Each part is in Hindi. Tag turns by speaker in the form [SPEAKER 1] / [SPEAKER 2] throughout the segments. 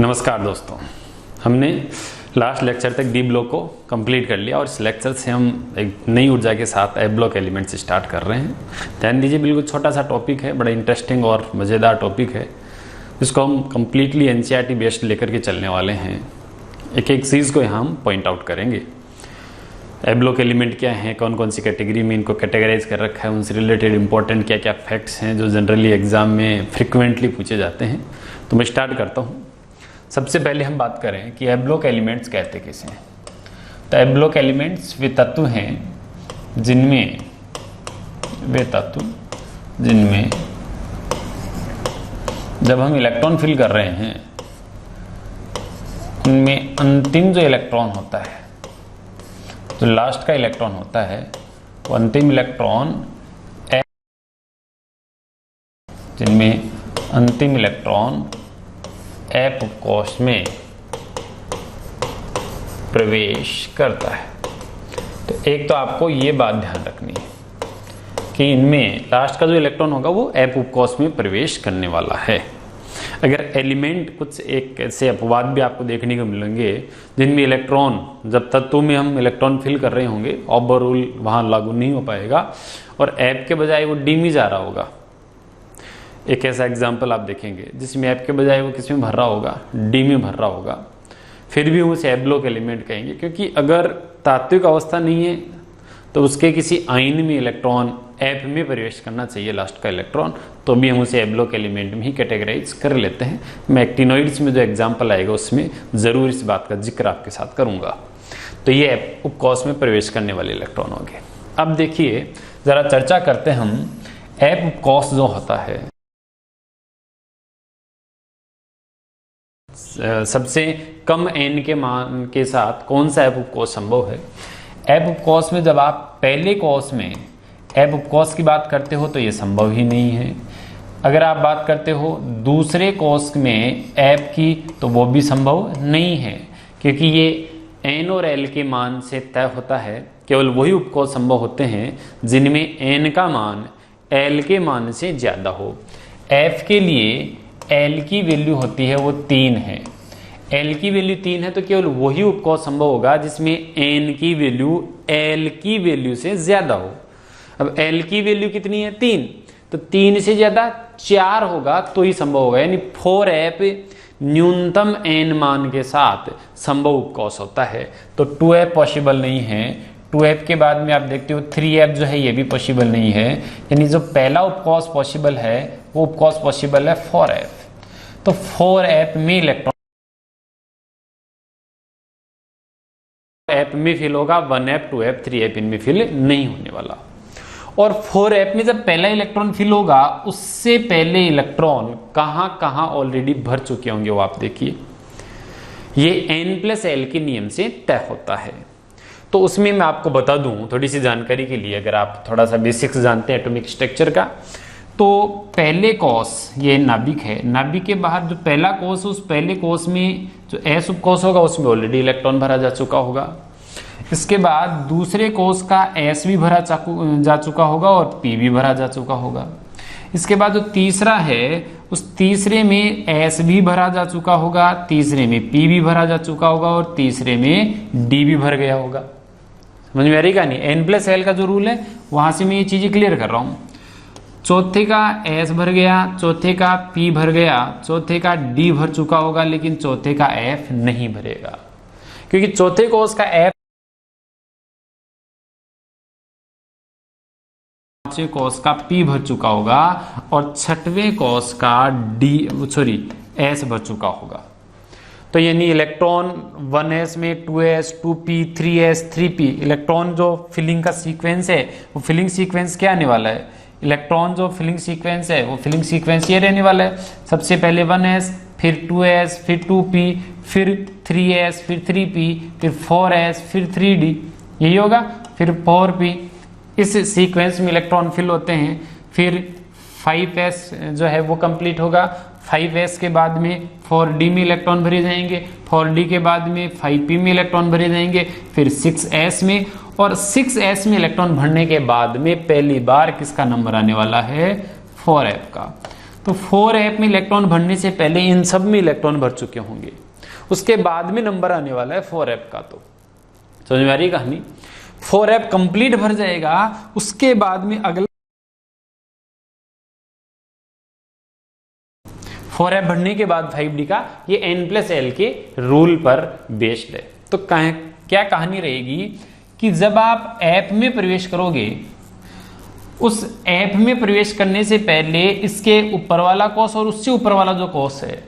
[SPEAKER 1] नमस्कार दोस्तों, हमने लास्ट लेक्चर तक डी ब्लॉक को कंप्लीट कर लिया और इस लेक्चर से हम एक नई ऊर्जा के साथ ए ब्लॉक एलिमेंट्स स्टार्ट कर रहे हैं। ध्यान दीजिए, बिल्कुल छोटा सा टॉपिक है, बड़ा इंटरेस्टिंग और मज़ेदार टॉपिक है। इसको हम कम्प्लीटली एनसीईआरटी बेस्ड लेकर के चलने वाले हैं। एक एक चीज़ को यहाँ हम पॉइंट आउट करेंगे। ए ब्लॉक एलिमेंट क्या हैं, कौन कौन सी कैटेगरी में इनको कैटेगराइज कर रखा है, उनसे रिलेटेड इंपॉर्टेंट क्या क्या फैक्ट्स हैं जो जनरली एग्जाम में फ्रिक्वेंटली पूछे जाते हैं। तो मैं स्टार्ट करता हूँ। सबसे पहले हम बात करें कि ए ब्लॉक एलिमेंट्स कहते किसे हैं। तो ए ब्लॉक एलिमेंट्स वे तत्व हैं जिनमें जब हम इलेक्ट्रॉन फिल कर रहे हैं उनमें अंतिम जो इलेक्ट्रॉन होता है, जो लास्ट का इलेक्ट्रॉन होता है, वो अंतिम इलेक्ट्रॉन जिनमें अंतिम इलेक्ट्रॉन एप कोश में प्रवेश करता है। तो एक तो आपको ये बात ध्यान रखनी है कि इनमें लास्ट का जो इलेक्ट्रॉन होगा वो एप उपकोश में प्रवेश करने वाला है। अगर एलिमेंट कुछ एक ऐसे अपवाद भी आपको देखने को मिलेंगे जिनमें इलेक्ट्रॉन, जब तत्व में हम इलेक्ट्रॉन फिल कर रहे होंगे, ऑबर रूल वहाँ लागू नहीं हो पाएगा और एप के बजाय वो डी में जा रहा होगा। एक ऐसा एग्जाम्पल आप देखेंगे जिसमें एप के बजाय वो किस में भर रहा होगा, डी में भर रहा होगा, फिर भी हम उसे ए ब्लॉक एलिमेंट कहेंगे, क्योंकि अगर तात्विक अवस्था नहीं है तो उसके किसी आयन में इलेक्ट्रॉन एप में प्रवेश करना चाहिए, लास्ट का इलेक्ट्रॉन, तो भी हम उसे ए ब्लॉक एलिमेंट में ही कैटेगराइज कर लेते हैं। मैं एक्टिनोइड्स में जो एग्जाम्पल आएगा उसमें ज़रूर इस बात का जिक्र आपके साथ करूँगा। तो ये एप उपकोश में प्रवेश करने वाले इलेक्ट्रॉन होंगे। अब देखिए, ज़रा चर्चा करते हैं हम एप उपकोश जो होता है, सबसे कम एन के मान के साथ कौन सा एप उपकोश संभव है। एप उपकोश में जब आप पहले कोश में एप उपकोश की बात करते हो तो ये संभव ही नहीं है। अगर आप बात करते हो दूसरे कोश में एप की तो वो भी संभव नहीं है, क्योंकि ये एन और एल के मान से तय होता है। केवल वही उपकोश संभव होते हैं जिनमें एन का मान एल के मान से ज़्यादा हो। एफ के लिए एल की वैल्यू होती है वो 3 है, एल की वैल्यू 3 है, तो केवल वही उपकोश संभव होगा जिसमें एन की वैल्यू एल की वैल्यू से ज्यादा हो। अब एल की वैल्यू कितनी है, 3, तो 3 से ज्यादा 4 होगा तो ही संभव होगा। यानी 4 एप न्यूनतम एन मान के साथ संभव उपकोश होता है। तो 2 एप पॉसिबल नहीं है। 2 एप के बाद में आप देखते हो 3 एप जो है ये भी पॉसिबल नहीं है। यानी जो पहला उपकोश पॉसिबल है वो उपकोश पॉसिबल है 4 एप। तो 4 एप में इलेक्ट्रॉन एप में फिल होगा, 1 एप, 2 एप, 3 एप इनमें फिल नहीं होने वाला। और 4 एप में जब पहला इलेक्ट्रॉन फिल होगा उससे पहले इलेक्ट्रॉन कहां कहां ऑलरेडी भर चुके होंगे वो आप देखिए। ये n+l के नियम से तय होता है। तो उसमें मैं आपको बता दूं थोड़ी सी जानकारी के लिए, अगर आप थोड़ा सा बेसिक्स जानते हैं एटॉमिक स्ट्रक्चर का, तो पहले कोश ये नाभिक है, नाभिक के बाहर जो पहला कोश, उस पहले कोश में जो एस उपकोश होगा उसमें ऑलरेडी इलेक्ट्रॉन भरा जा चुका होगा। इसके बाद दूसरे कोश का एस भी भरा जा चुका होगा और पी भी भरा जा चुका होगा। इसके बाद जो तीसरा है उस तीसरे में एस भी भरा जा चुका होगा, तीसरे में पी भी भरा जा चुका होगा और तीसरे में डी भी भर गया होगा। समझ में आ रही कहानी। n+l का जो रूल है वहां से मैं ये चीजें क्लियर कर रहा हूं। चौथे का एस भर गया, चौथे का पी भर गया, चौथे का डी भर चुका होगा, लेकिन चौथे का एफ नहीं भरेगा, क्योंकि चौथे कोश का एफ, पांचवें कोश का पी भर चुका होगा और छठवें कोश का एस भर चुका होगा। तो यानी इलेक्ट्रॉन 1s में 2s, 2p, 3s, 3p, electron जो फिलिंग का सीक्वेंस है वो फिलिंग सीक्वेंस क्या आने वाला है, इलेक्ट्रॉन जो फिलिंग सीक्वेंस है वो फिलिंग सीक्वेंस ये रहने वाला है। सबसे पहले 1s, फिर 2s, फिर 2p, फिर 3s, फिर 3p, फिर 4s, फिर 3d, यही होगा, फिर 4p। इस सीक्वेंस में इलेक्ट्रॉन फिल होते हैं। फिर 5s जो है वो कंप्लीट होगा। 5s के बाद में 4d में इलेक्ट्रॉन भरे जाएंगे, 4d के बाद में 5p में इलेक्ट्रॉन भरे जाएंगे, फिर 6s में, और 6s में इलेक्ट्रॉन भरने के बाद में पहली बार किसका नंबर आने वाला है, 4f का। तो 4f में इलेक्ट्रॉन भरने से पहले इन सब में इलेक्ट्रॉन भर चुके होंगे, उसके बाद में नंबर आने वाला है 4f का। तो समझ में आ रही कहानी? 4f कंप्लीट भर जाएगा, उसके बाद में अगला 4f भरने के बाद 5d का ये n+l के रूल पर बेस्ड है। तो क्या कहानी रहेगी कि जब आप ऐप में प्रवेश करोगे, उस ऐप में प्रवेश करने से पहले इसके ऊपर वाला कोष और उससे ऊपर वाला जो कोष है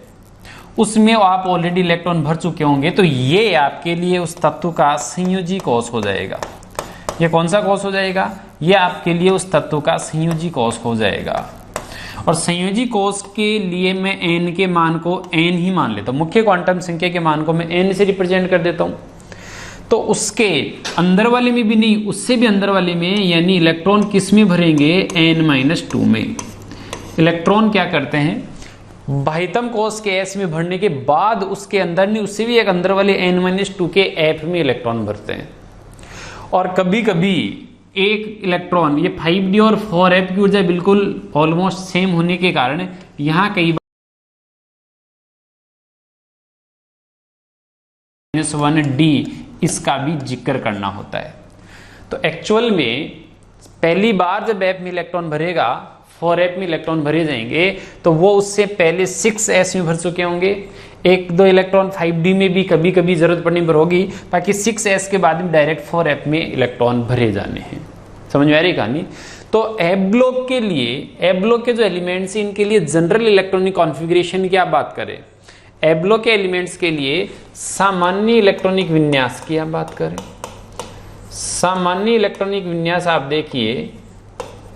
[SPEAKER 1] उसमें आप ऑलरेडी इलेक्ट्रॉन भर चुके होंगे, तो ये आपके लिए उस तत्व का संयोजी कोष हो जाएगा। ये कौन सा कोष हो जाएगा? ये आपके लिए उस तत्व का संयोजी कोष हो जाएगा। और संयोजी कोष के लिए मैं n के मान को n ही मान लेता हूं, मुख्य क्वांटम संख्या के मान को मैं n से रिप्रेजेंट कर देता हूं। तो उसके अंदर वाले में भी नहीं, उससे भी अंदर वाले में, यानी इलेक्ट्रॉन किस में भरेंगे? n-2 में। इलेक्ट्रॉन क्या करते हैं? बाह्यतम कोष के s में भरने के बाद उसके अंदर नहीं, उससे भी एक अंदर वाले n-2 के f में इलेक्ट्रॉन भरते हैं। और कभी कभी एक इलेक्ट्रॉन, ये 5d और 4f की ऊर्जा बिल्कुल ऑलमोस्ट सेम होने के कारण यहां कई बार -1d इसका भी जिक्र करना होता है। तो एक्चुअल में पहली बार जब f में इलेक्ट्रॉन भरेगा, 4f में इलेक्ट्रॉन भरे जाएंगे, तो वो उससे पहले 6s में भर चुके होंगे। एक दो इलेक्ट्रॉन 5d में भी कभी कभी जरूरत पड़ने पर होगी, बाकी 6s के बाद में डायरेक्ट 4f में इलेक्ट्रॉन भरे जाने हैं। समझ में आ रही कहानी? तो एफ ब्लॉक के लिए, एफ ब्लॉक के जो एलिमेंट्स हैं इनके लिए जनरल इलेक्ट्रॉनिक कॉन्फ़िगरेशन की आप बात करें, एफ ब्लॉक के एलिमेंट्स के लिए सामान्य इलेक्ट्रॉनिक विन्यास की आप बात करें, सामान्य इलेक्ट्रॉनिक विन्यास आप देखिए,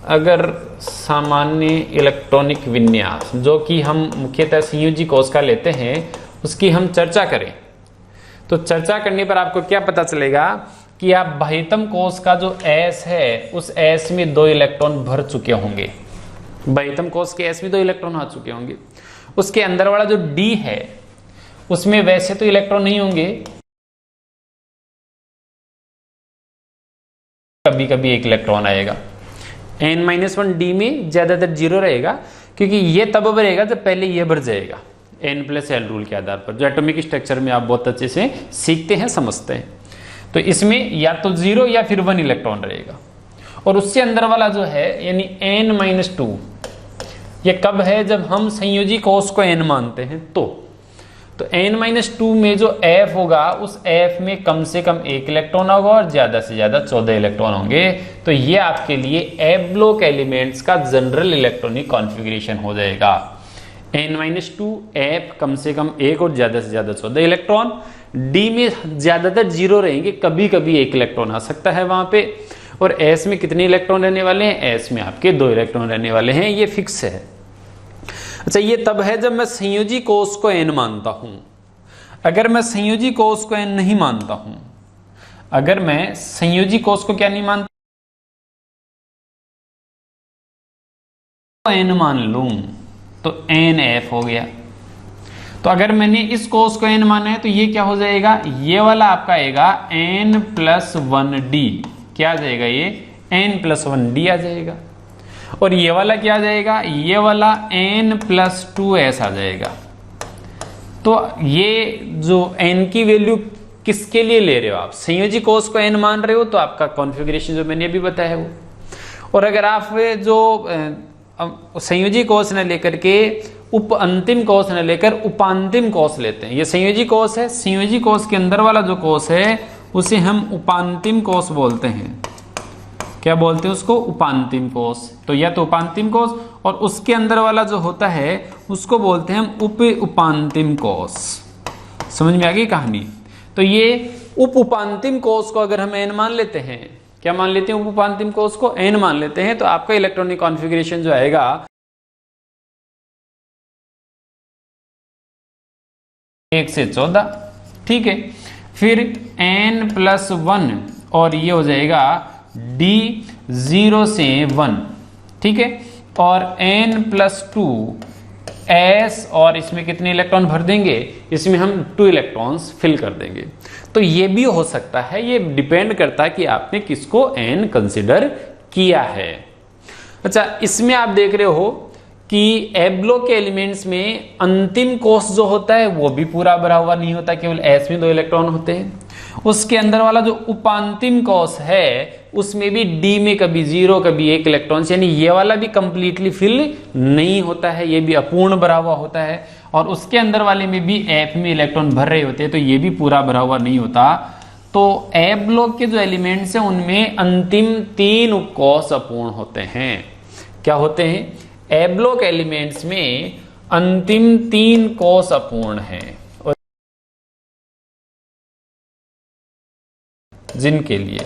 [SPEAKER 1] अगर सामान्य इलेक्ट्रॉनिक विन्यास जो कि हम मुख्यतः संयोजी कोष का लेते हैं उसकी हम चर्चा करें, तो चर्चा करने पर आपको क्या पता चलेगा कि आप बाह्यतम कोष का जो S है उस S में 2 इलेक्ट्रॉन भर चुके होंगे। बाह्यतम कोष के S में 2 इलेक्ट्रॉन आ चुके होंगे। उसके अंदर वाला जो D है उसमें वैसे तो इलेक्ट्रॉन नहीं होंगे, कभी कभी एक इलेक्ट्रॉन आएगा। n-1d में ज्यादातर 0 रहेगा, क्योंकि ये तब भरेगा जब पहले ये भर जाएगा, n+l रूल के आधार पर, जो एटॉमिक स्ट्रक्चर में आप बहुत अच्छे से सीखते हैं, समझते हैं। तो इसमें या तो 0 या फिर 1 इलेक्ट्रॉन रहेगा। और उससे अंदर वाला जो है यानी n-2, ये कब है? जब हम संयोजी कोष को n मानते हैं। तो n-2 में जो f होगा उस f में कम से कम 1 इलेक्ट्रॉन होगा और ज्यादा से ज्यादा 14 इलेक्ट्रॉन होंगे। तो ये आपके लिए f ब्लॉक एलिमेंट्स का जनरल इलेक्ट्रॉनिक कॉन्फ़िगरेशन हो जाएगा। n-2 f कम से कम 1 और ज्यादा से ज्यादा 14 इलेक्ट्रॉन। d में ज्यादातर 0 रहेंगे, कभी कभी 1 इलेक्ट्रॉन आ सकता है वहां पे। और s में कितने इलेक्ट्रॉन रहने वाले हैं? s में आपके 2 इलेक्ट्रॉन रहने वाले हैं, ये फिक्स है। अच्छा, ये तब है जब मैं संयोजी कोष को n मानता हूं। अगर मैं संयोजी कोष को n नहीं मानता हूं, अगर मैं संयोजी कोष को क्या नहीं मानता, n मान लूं तो nf हो गया। तो अगर मैंने इस कोष को n माना है तो ये क्या हो जाएगा? ये वाला आपका आएगा n+1d। क्या आ जाएगा? ये n+1d आ जाएगा। और ये वाला क्या आ जाएगा? ये वाला n+2s आ जाएगा। तो ये जो n की वैल्यू किसके लिए ले रहे हो आप? संयोजी कोष को n मान रहे हो तो आपका कॉन्फ़िगरेशन जो मैंने अभी बताया है वो। और अगर आप जो संयोजी कोष न लेकर के उप अंतिम कोष न लेकर उपांतिम कोष लेते हैं, ये संयोजी कोष है, संयोजी कोष के अंदर वाला जो कोष है उसे हम उपांतिम कोष बोलते हैं। क्या बोलते हैं उसको? उपांतिम कोष। तो या तो उपांतिम कोष, और उसके अंदर वाला जो होता है उसको बोलते हैं हम उप उपांतिम कोष। समझ में आ गई कहानी? तो ये उप उपांतिम कोष को अगर हम n मान लेते हैं, क्या मान लेते हैं? उप उपांतिम कोष को n मान लेते हैं, तो आपका इलेक्ट्रॉनिक कॉन्फ़िगरेशन जो आएगा 1 से 14। ठीक है, फिर n+1 और ये हो जाएगा d 0 से 1। ठीक है, और n+2 s, और इसमें कितने इलेक्ट्रॉन भर देंगे? इसमें हम 2 इलेक्ट्रॉन्स फिल कर देंगे। तो ये भी हो सकता है, ये डिपेंड करता है कि आपने किसको n कंसिडर किया है। अच्छा, इसमें आप देख रहे हो कि एफ ब्लॉक के एलिमेंट्स में अंतिम कोष जो होता है वो भी पूरा भरा हुआ नहीं होता, केवल एस में 2 इलेक्ट्रॉन होते हैं। उसके अंदर वाला जो उपांतिम कोष है उसमें भी डी में कभी 0 कभी 1 इलेक्ट्रॉन, यानी ये वाला भी कंप्लीटली फिल नहीं होता है, ये भी अपूर्ण भरा हुआ होता है। और उसके अंदर वाले में भी एफ में इलेक्ट्रॉन भर रहे होते हैं, तो ये भी पूरा भरा हुआ नहीं होता। तो एफ ब्लॉक के जो एलिमेंट्स हैं उनमें अंतिम 3 उपकोष अपूर्ण होते हैं। क्या होते हैं? एफ ब्लॉक एलिमेंट्स में अंतिम 3 कोष अपूर्ण हैं, और जिनके लिए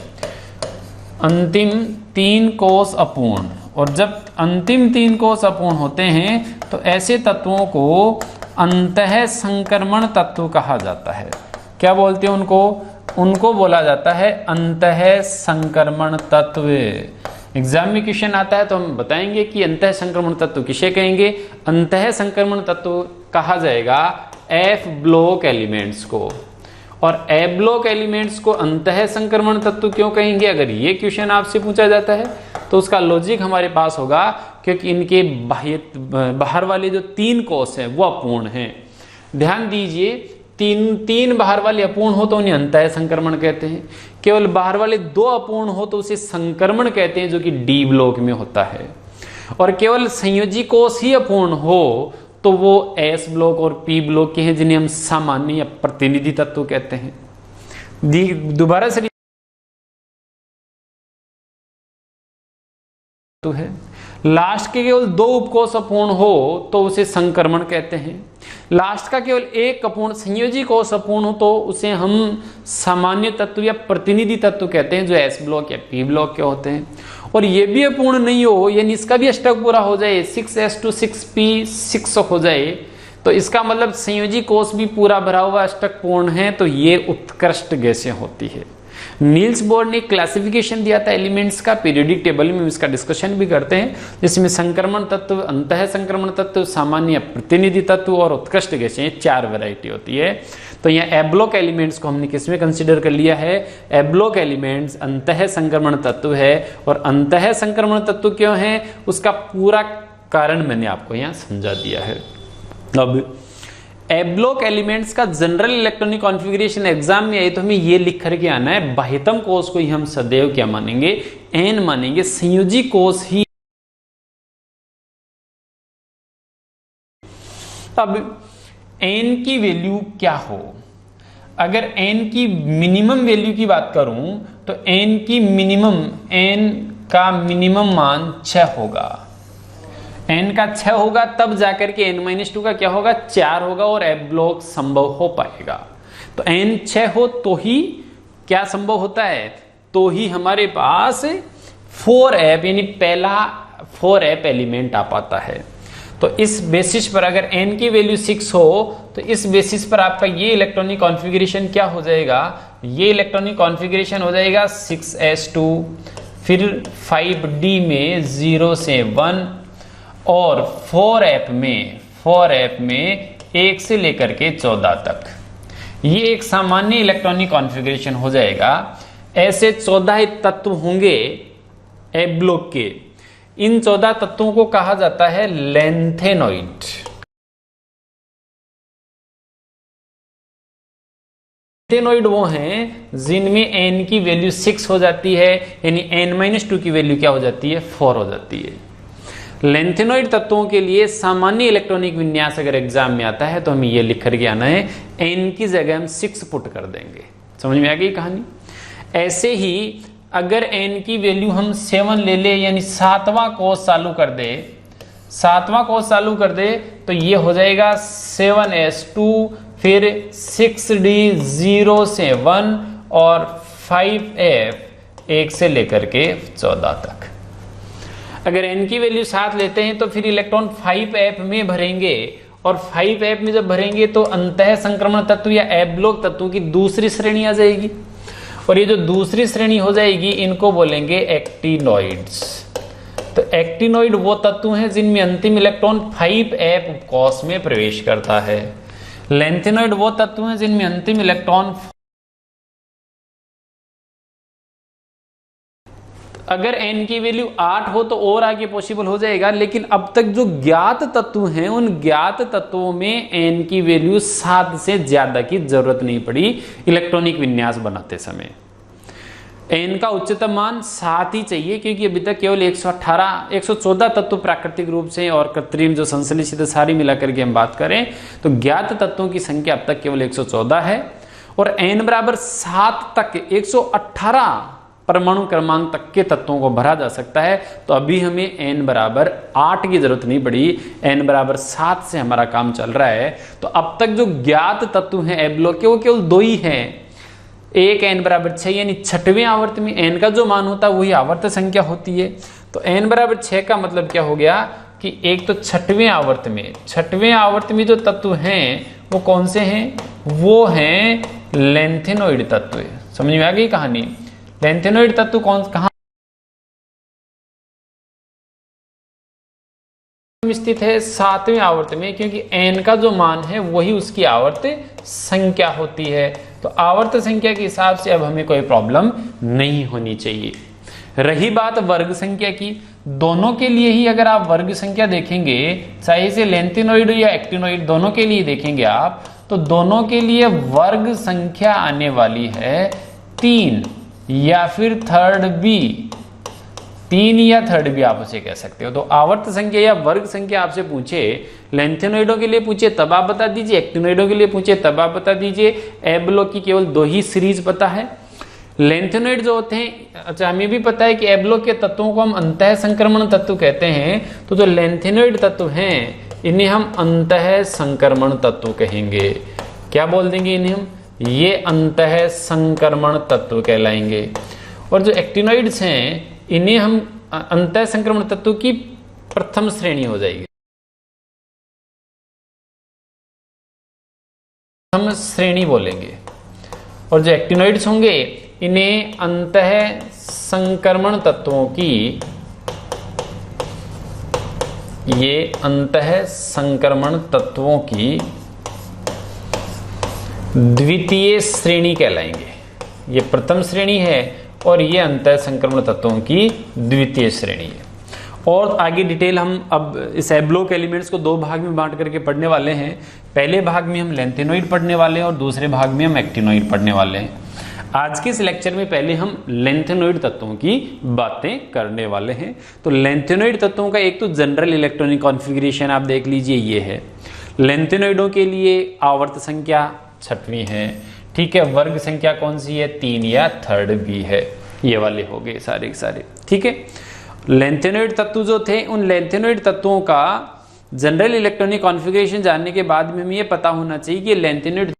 [SPEAKER 1] अंतिम 3 कोष अपूर्ण, और जब अंतिम 3 कोष अपूर्ण होते हैं तो ऐसे तत्वों को अंतः संक्रमण तत्व कहा जाता है। क्या बोलते हैं उनको? उनको बोला जाता है अंतः संक्रमण तत्व। एग्जाम में क्वेश्चन आता है तो हम बताएंगे कि अंतः संक्रमण तत्व किसे कहेंगे। अंतः संक्रमण तत्व कहा जाएगा एफ ब्लॉक एलिमेंट्स को। और एफ ब्लॉक एलिमेंट्स को अंतः संक्रमण तत्व क्यों कहेंगे? अगर ये क्वेश्चन आपसे पूछा जाता है तो उसका लॉजिक हमारे पास होगा क्योंकि इनके बाहर वाले जो 3 कोष हैं वो अपूर्ण हैं। ध्यान दीजिए, तीन बाहर वाले अपूर्ण हो तो उन्हें अंतः संक्रमण कहते हैं, केवल बाहर वाले 2 अपूर्ण हो तो उसे संक्रमण कहते हैं, जो कि डी ब्लॉक में होता है। और केवल संयोजी कोष ही अपूर्ण हो तो वो एस ब्लॉक और पी ब्लॉक के हैं, जिन्हें हम सामान्य या प्रतिनिधि तत्व कहते हैं। दोबारा से तो है लास्ट के केवल 2 उपकोष अपूर्ण हो तो उसे संक्रमण कहते हैं। लास्ट का केवल 1 अपूर्ण संयोजी कोष अपूर्ण हो तो उसे हम सामान्य तत्व या प्रतिनिधि तत्व कहते हैं, जो एस ब्लॉक या पी ब्लॉक के होते हैं। और ये भी अपूर्ण नहीं हो, यानी इसका भी अष्टक पूरा हो जाए, 6s2 6p6 हो जाए, तो इसका मतलब संयोजी कोष भी पूरा भरा हुआ अष्टक पूर्ण है, तो ये उत्कृष्ट गैसें होती है। नील्स बोर ने क्लासिफिकेशन दिया था एलिमेंट्स का, पीरियोडिक टेबल में इसका डिस्कशन भी करते हैं, जिसमें संक्रमण तत्व, अंतः संक्रमण तत्व, सामान्य प्रतिनिधि तत्व और उत्कृष्ट गैसें 4 वैरायटी होती है। तो यहाँ एफ ब्लॉक एलिमेंट्स को हमने किसमें कंसीडर कर लिया है? एफ ब्लॉक एलिमेंट्स अंतः संक्रमण तत्व है। और अंतः संक्रमण तत्व क्यों है उसका पूरा कारण मैंने आपको यहाँ समझा दिया है। अब एफ ब्लॉक एलिमेंट्स का जनरल इलेक्ट्रॉनिक कॉन्फ़िगरेशन एग्जाम में आए तो हमें ये लिख करके आना है, बाह्यतम कोष को ही हम सदैव क्या मानेंगे? एन मानेंगे, संयोजी कोष ही। अब एन की वैल्यू क्या हो? अगर एन की मिनिमम वैल्यू की बात करूं तो एन का मिनिमम मान 6 होगा। एन का 6 होगा तब जाकर के n-2 का क्या होगा? 4 होगा और एफ ब्लॉक संभव हो पाएगा। तो n 6 हो तो ही क्या संभव होता है? तो ही हमारे पास 4f यानी पहला 4f एलिमेंट आ पाता है। तो इस बेसिस पर अगर n की वैल्यू 6 हो तो इस बेसिस पर आपका ये इलेक्ट्रॉनिक कॉन्फ़िगरेशन क्या हो जाएगा? ये इलेक्ट्रॉनिक कॉन्फ़िगरेशन हो जाएगा 6s2, फिर 5d में 0 से 1 और 4f में 1 से लेकर के 14 तक। ये एक सामान्य इलेक्ट्रॉनिक कॉन्फ़िगरेशन हो जाएगा। ऐसे 14 तत्व होंगे एफ ब्लॉक के। इन 14 तत्वों को कहा जाता है लेंथेनॉइड। लेंथेनॉइड वो हैं जिनमें n की वैल्यू 6 हो जाती है, यानी n-2 की वैल्यू क्या हो जाती है? 4 हो जाती है। लेंथेनॉइड तत्वों के लिए सामान्य इलेक्ट्रॉनिक विन्यास अगर एग्जाम में आता है तो हमें ये लिख करके आना है, n की जगह हम 6 पुट कर देंगे। समझ में आ गई कहानी? ऐसे ही अगर n की वैल्यू हम 7 ले ले, यानी 7वां कोष चालू कर दे, तो ये हो जाएगा 7s2, फिर 6d 0 से 1 और 5f 1 से लेकर के 14 तक। अगर n की वैल्यू 7 लेते हैं तो फिर इलेक्ट्रॉन 5f में भरेंगे, और 5f में जब भरेंगे तो अंतः संक्रमण तत्व या एफ ब्लॉक तत्वों की दूसरी श्रेणी आ जाएगी। और ये जो दूसरी श्रेणी हो जाएगी इनको बोलेंगे एक्टिनॉइड्स। तो एक्टिनॉइड वो तत्व हैं जिनमें अंतिम इलेक्ट्रॉन 5f उपकोष में प्रवेश करता है। लेंथेनॉइड वो तत्व हैं जिनमें अंतिम इलेक्ट्रॉन अगर n की वैल्यू 8 हो तो और आगे पॉसिबल हो जाएगा, लेकिन अब तक जो ज्ञात तत्व हैं उन ज्ञात तत्वों में n की वैल्यू 7 से ज्यादा की जरूरत नहीं पड़ी इलेक्ट्रॉनिक विन्यास बनाते समय। n का उच्चतम मान 7 ही चाहिए, क्योंकि अभी तक केवल 114 तत्व प्राकृतिक रूप से और कृत्रिम जो संश्लेषित सारी मिलाकर के हम बात करें तो ज्ञात तत्वों की संख्या अब तक केवल 114 है। और n बराबर 7 तक 118 परमाणु क्रमांक तक के तत्वों को भरा जा सकता है। तो अभी हमें n बराबर 8 की जरूरत नहीं पड़ी, n बराबर 7 से हमारा काम चल रहा है। तो अब तक जो ज्ञात तत्व हैं ए ब्लॉक के वो केवल 2 ही हैं, एक n बराबर 6, यानी 6वें आवर्त में n का जो मान होता है वही आवर्त संख्या होती है। तो n बराबर 6 का मतलब क्या हो गया कि एक तो 6वें आवर्त में जो तत्व हैं वो कौन से हैं, वो हैं लेंथेनॉइड तत्व। समझ में आ गई कहानी। लेंथेनॉइड तत्व कहाँ स्थित है, 7वें आवर्त में, क्योंकि n का जो मान है वही उसकी आवर्त संख्या होती है। तो आवर्त संख्या के हिसाब से अब हमें कोई प्रॉब्लम नहीं होनी चाहिए। रही बात वर्ग संख्या की, दोनों के लिए ही अगर आप वर्ग संख्या देखेंगे, चाहे से लेंथेनॉइड या एक्टिनॉइड दोनों के लिए देखेंगे आप, तो दोनों के लिए वर्ग संख्या आने वाली है 3 या फिर थर्ड बी, 3 या थर्ड भी आप उसे कह सकते हो। तो आवर्त संख्या या वर्ग संख्या आपसे पूछे, लेंथेनॉइडों के लिए पूछे तब आप बता दीजिए, एक्टिनॉइडों के लिए पूछे तब आप बता दीजिए। ए ब्लॉक की केवल 2 ही सीरीज पता है। लेंथेनॉइड जो होते हैं, अच्छा हमें भी पता है कि ए ब्लॉक के तत्वों को हम अंतः संक्रमण तत्व कहते हैं। तो जो लेंथेनॉइड तत्व हैं इन्हें हम अंतः संक्रमण तत्व कहेंगे। क्या बोल देंगे इन्हें हम, ये अंतः संक्रमण तत्व कहलाएंगे। और जो एक्टिनॉइड्स हैं इन्हें हम अंतः संक्रमण तत्व की प्रथम श्रेणी हो जाएगी, प्रथम श्रेणी बोलेंगे। और जो एक्टिनॉइड्स होंगे इन्हें अंतः संक्रमण तत्वों की, ये अंतः संक्रमण तत्वों की द्वितीय श्रेणी कहलाएंगे। ये प्रथम श्रेणी है और ये अंतः संक्रमण तत्वों की द्वितीय श्रेणी है। और आगे डिटेल हम अब इस ए ब्लॉक एलिमेंट्स को 2 भाग में बांट करके पढ़ने वाले हैं। पहले भाग में हम लेंथेनॉइड पढ़ने वाले हैं और दूसरे भाग में हम एक्टिनॉइड पढ़ने वाले हैं। आज के इस लेक्चर में पहले हम लेंथेनॉइड तत्वों की बातें करने वाले हैं। तो लेंथेनॉइड तत्वों का एक तो जनरल इलेक्ट्रॉनिक कॉन्फ़िगरेशन आप देख लीजिए, ये है। लेंथेनॉइडों के लिए आवर्त संख्या 6वीं है, ठीक है। वर्ग संख्या कौन सी है, 3 या थर्ड बी है। ये वाले हो गए सारे के सारे, ठीक है। लेंथेनॉइड तत्व जो थे, उन लेंथेनॉइड तत्वों का जनरल इलेक्ट्रॉनिक कॉन्फ़िगरेशन जानने के बाद में हमें ये पता होना चाहिए कि लेंथेनॉइड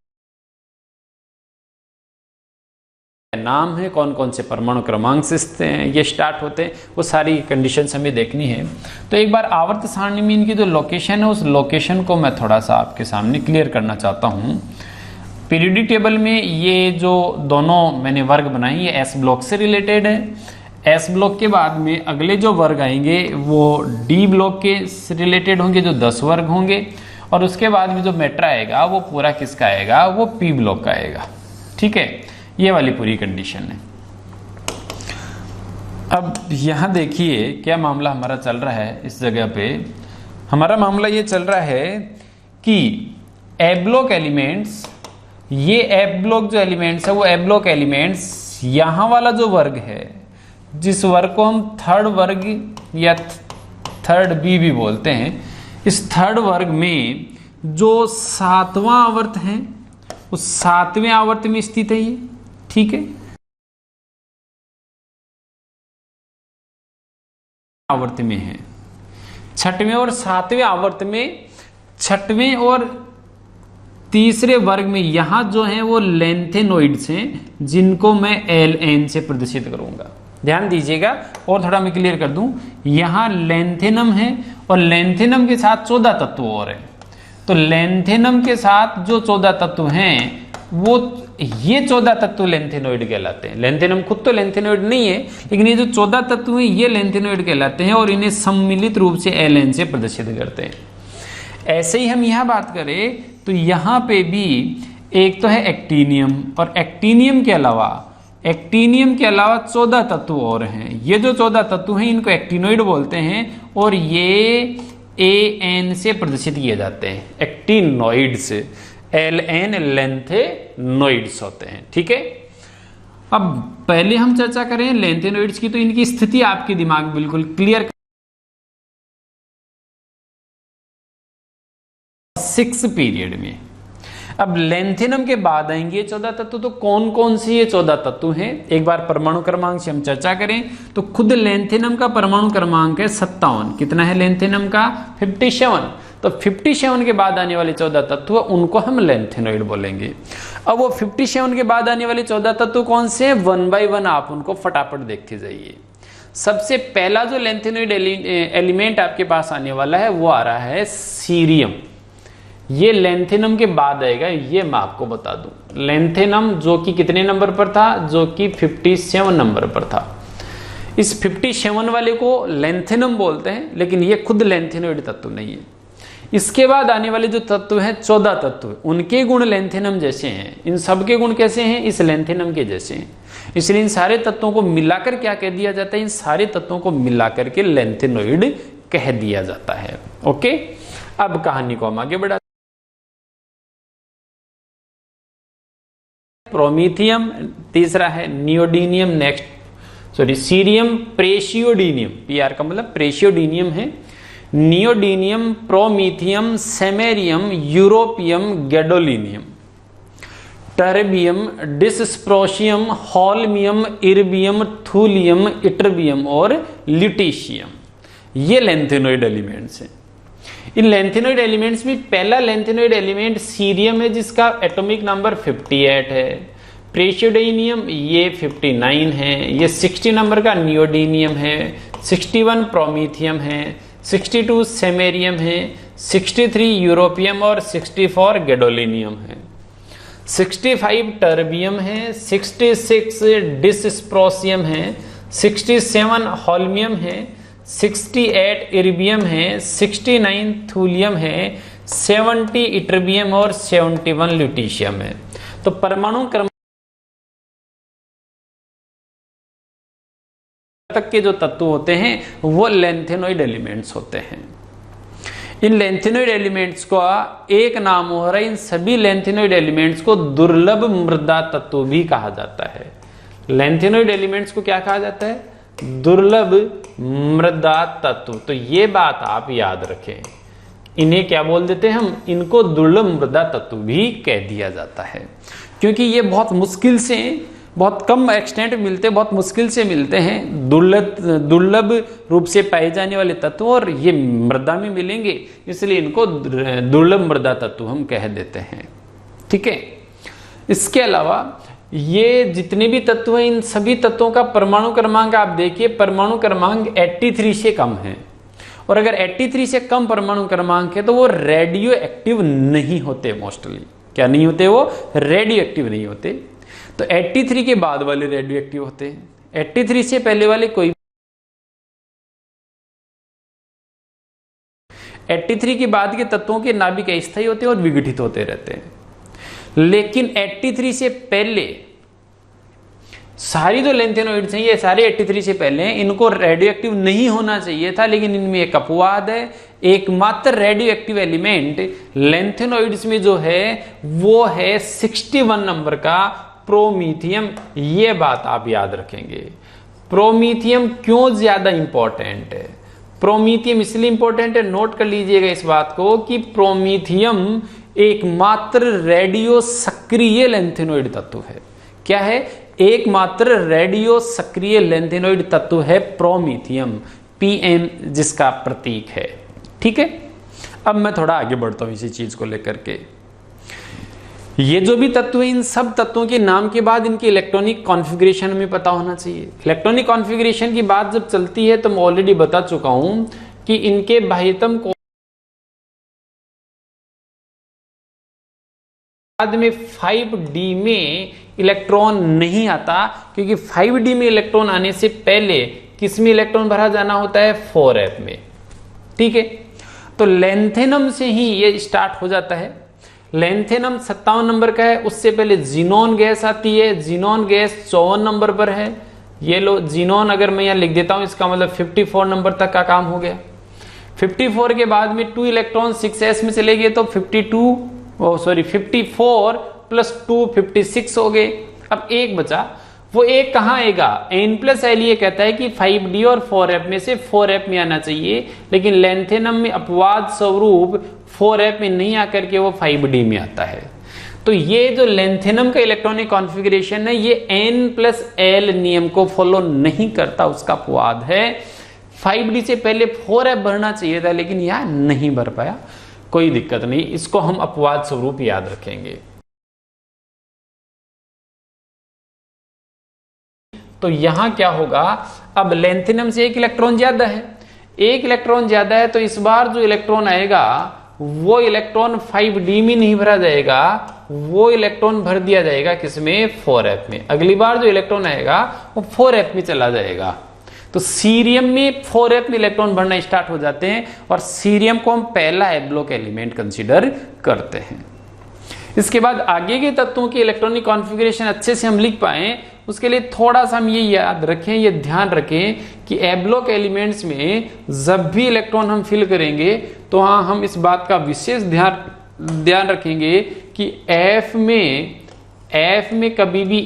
[SPEAKER 1] नाम है, कौन कौन से परमाणु क्रमांक से ये स्टार्ट होते हैं, वो सारी कंडीशंस हमें देखनी है। तो एक बार आवर्त सारणी में इनकी जो लोकेशन है उस लोकेशन को मैं थोड़ा सा आपके सामने क्लियर करना चाहता हूँ। पीरियोडिक टेबल में ये जो दोनों मैंने वर्ग बनाए ये एस ब्लॉक से रिलेटेड है। एस ब्लॉक के बाद में अगले जो वर्ग आएंगे वो डी ब्लॉक के रिलेटेड होंगे, जो 10 वर्ग होंगे। और उसके बाद में जो मैटर आएगा वो पूरा किसका आएगा, वो पी ब्लॉक का आएगा, ठीक है। ये वाली पूरी कंडीशन है। अब यहां देखिए क्या मामला हमारा चल रहा है। इस जगह पे हमारा मामला ये चल रहा है कि ए ब्लॉक एलिमेंट्स, ये ए ब्लॉक जो एलिमेंट्स है वो ए ब्लॉक एलिमेंट्स यहां वाला जो वर्ग है, जिस वर्ग को हम थर्ड वर्ग या थर्ड बी भी बोलते हैं, इस थर्ड वर्ग में जो 7वां आवर्त है उस 7वें आवर्त में स्थित है ये, ठीक है। आवर्त में है 6वें और 7वें आवर्त में, 6वें और तीसरे वर्ग में यहां जो है वो लेंथेनॉइड्स हैं, जिनको मैं Ln से प्रदर्शित करूंगा। ध्यान दीजिएगा और थोड़ा मैं क्लियर कर दूं, यहां लेंथेनम है और लेंथेनम के साथ 14 तत्व और हैं। तो लेंथेनम के साथ जो 14 तत्व हैं वो ये 14 तत्व लेंथेनॉइड कहलाते हैं। लेंथेनम खुद तो लेंथेनॉइड नहीं है, लेकिन ये जो 14 तत्व हैं ये लेंथेनॉइड कहलाते हैं और इन्हें सम्मिलित रूप से Ln से प्रदर्शित करते हैं। ऐसे ही हम यहां बात करें तो यहां पे भी एक तो है एक्टिनियम, और एक्टिनियम के अलावा एक्टिनियम के अलावा 14 तत्व और हैं। ये जो 14 तत्व हैं इनको एक्टिनोइड बोलते हैं और ये AN से प्रदर्शित किए जाते हैं, एक्टिनोइड्स। LN लेंथेनोइड्स होते हैं। ठीक है, अब पहले हम चर्चा करें लेंथेनोइड्स की, तो इनकी स्थिति आपके दिमाग में बिल्कुल क्लियर। 6 पीरियड में। अब लेंथेनम के बाद आएंगे 14 तत्व, तो कौन कौन से ये 14 तत्व हैं? एक बार परमाणु क्रमांक से हम चर्चा करें तो खुद लेंथेनम का परमाणु क्रमांक है 57। कितना है लेंथेनम का? 57। तो 57 के बाद आने वाले 14 तत्व उनको हम लेंथेनोइड बोलेंगे। अब वो 57 के बाद आने वाले 14 तत्व कौन से हैं? 1 बाय 1 आप उनको फटाफट देखते जाइए। सबसे पहला जो लेंथेनोइड एलिमेंट आपके पास आने वाला है वो आ रहा है सीरियम। ये लेंथेनम के बाद आएगा, ये मैं आपको बता दूं। लेंथेनम जो कि कितने नंबर पर था? जो कि 57 नंबर पर था। इस 57 वाले को लेंथेनम बोलते हैं, लेकिन ये खुद लेंथेनोइड तत्व नहीं है। इसके बाद आने वाले जो तत्व हैं 14 तत्व, उनके गुण लेंथेनम जैसे हैं। इन सब के गुण कैसे हैं? इस लेंथेनम के जैसे हैं। इसलिए इन सारे तत्वों को मिलाकर क्या कह दिया जाता है? इन सारे तत्वों को मिलाकर के लेंथेनोइड कह दिया जाता है। ओके, अब कहानी को हम आगे बढ़ा। प्रोमीथियम, तीसरा है neodymium, next cerium, praseodymium. PR का मतलब प्रेशियोडीनियम है। Neodymium, promethium, samarium, europium, gadolinium, terbium, dysprosium, holmium, erbium, thulium, ytterbium और ल्यूटीशियम। ये लेंथेनोइड एलिमेंट्स हैं। इन लेंथेनोइड एलिमेंट्स में पहला लेंथेनोइड एलिमेंट सीरियम है, जिसका एटॉमिक नंबर 58 है। प्रेशियोडीनियम ये 59 है। ये 60 नंबर का नियोडीनियम है। 61 प्रोमीथियम है। 62 सेमेरियम है। 63 यूरोपियम और 64 गैडोलिनियम है। 65 टर्बियम है। 66 डिस्प्रोसियम है। 67 हॉल्मियम है। 68 इर्बियम है। 69 थूलियम है। 70 इटर्बियम और 71 ल्यूटीशियम है। तो परमाणु क्रम तक के जो तत्व होते हैं वो लेंथेनोइड एलिमेंट्स होते हैं। इन लेंथेनोइड एलिमेंट्स का एक नाम हो रहा है, इन सभी लेंथेनोइड एलिमेंट्स को दुर्लभ मृदा तत्व भी कहा जाता है। लेंथेनोइड एलिमेंट्स को क्या कहा जाता है? दुर्लभ मृदा तत्व। तो ये बात आप याद रखें, इन्हें क्या बोल देते हैं हम? इनको दुर्लभ मृदा तत्व भी कह दिया जाता है, क्योंकि ये बहुत मुश्किल से, बहुत कम एक्सटेंट मिलते, बहुत मुश्किल से मिलते हैं। दुर्लभ रूप से पाए जाने वाले तत्व और ये मृदा में मिलेंगे, इसलिए इनको दुर्लभ मृदा तत्व हम कह देते हैं। ठीक है, इसके अलावा ये जितने भी तत्व हैं, इन सभी तत्वों का परमाणु क्रमांक आप देखिए, परमाणु क्रमांक 83 से कम है। और अगर 83 से कम परमाणु क्रमांक है तो वो रेडियो एक्टिव नहीं होते। मोस्टली क्या नहीं होते? वो रेडियो एक्टिव नहीं होते। तो 83 के बाद वाले रेडियो एक्टिव होते हैं। 83 से पहले वाले कोई 83 के बाद के तत्वों के नाभिक अस्थायी होते हैं और विघटित होते रहते हैं। लेकिन 83 से पहले सारी जो लेंथेनोइड्स हैं ये सारे 83 से पहले हैं। इनको रेडियो एक्टिव नहीं होना चाहिए था, लेकिन इनमें एक अपवाद है। एकमात्र रेडियो एक्टिव एलिमेंट लेंथेनोइड्स में जो है वो है 61 नंबर का प्रोमीथियम। ये बात आप याद रखेंगे। प्रोमीथियम क्यों ज्यादा इंपॉर्टेंट है? प्रोमीथियम इसलिए इंपॉर्टेंट है, नोट कर लीजिएगा इस बात को, कि प्रोमीथियम एकमात्र रेडियो सक्रिय लेंथेनोइड तत्व है। क्या है? एकमात्र रेडियो सक्रिय लेंथेनोइड तत्व है प्रोमीथियम, Pm जिसका प्रतीक है। ठीक है, अब मैं थोड़ा आगे बढ़ता हूं इसी चीज को लेकर के। ये जो भी तत्व है, इन सब तत्वों के नाम के बाद इनके इलेक्ट्रॉनिक कॉन्फ़िगरेशन हमें पता होना चाहिए। इलेक्ट्रॉनिक कॉन्फ़िगरेशन की बात जब चलती है तो मैं ऑलरेडी बता चुका हूं कि इनके बाह्यतम को बाद में 5D में इलेक्ट्रॉन नहीं आता, क्योंकि 5D में इलेक्ट्रॉन आने से पहले किस में इलेक्ट्रॉन भरा जाना होता है? 4f में। ठीक है, तो लेंथेनम से ही ये स्टार्ट हो जाता है। लेंथेनम 57 नंबर का है, उससे पहले जीनोन गैस आती है, जीनोन गैस 54 नंबर पर है। ये लो जीनोन अगर मैं यहाँ लिख देता हूं, इसका मतलब 54 नंबर तक का काम हो गया। 54 के बाद में 2 इलेक्ट्रॉन 6s में चले गए तो 54 प्लस 2 56 हो गए। अब एक बचा, वो एक कहाँ आएगा, n+l ये कहता है कि 5d और 4f में से 4f में आना चाहिए, लेकिन लेंथेनम में अपवाद स्वरूप 4f में नहीं आकर के वो 5d में आता है। तो ये जो लेंथेनम का इलेक्ट्रॉनिक कॉन्फ़िगरेशन है ये n+l नियम को फॉलो नहीं करता, उसका अपवाद है। 5d से पहले 4f भरना चाहिए था, लेकिन यह नहीं भर पाया, कोई दिक्कत नहीं, इसको हम अपवाद स्वरूप याद रखेंगे। तो यहां क्या होगा, अब लेंथेनम से एक इलेक्ट्रॉन ज्यादा है, एक इलेक्ट्रॉन ज्यादा है, तो इस बार जो इलेक्ट्रॉन आएगा वो इलेक्ट्रॉन 5d में नहीं भरा जाएगा, वो इलेक्ट्रॉन भर दिया जाएगा किसमें, 4f में। अगली बार जो इलेक्ट्रॉन आएगा वो 4f में चला जाएगा। तो सीरियम में 4f में इलेक्ट्रॉन भरना स्टार्ट हो जाते हैं, और सीरियम को हम पहला एब्लोक एलिमेंट कंसीडर करते हैं। इसके बाद आगे के तत्वों की इलेक्ट्रॉनिक कॉन्फ़िगरेशन अच्छे से हम लिख पाए, उसके लिए थोड़ा सा हम ये याद रखें, ये ध्यान रखें कि एब्लोक एलिमेंट्स में जब भी इलेक्ट्रॉन हम फिल करेंगे तो हाँ हम इस बात का विशेष ध्यान रखेंगे कि F में कभी भी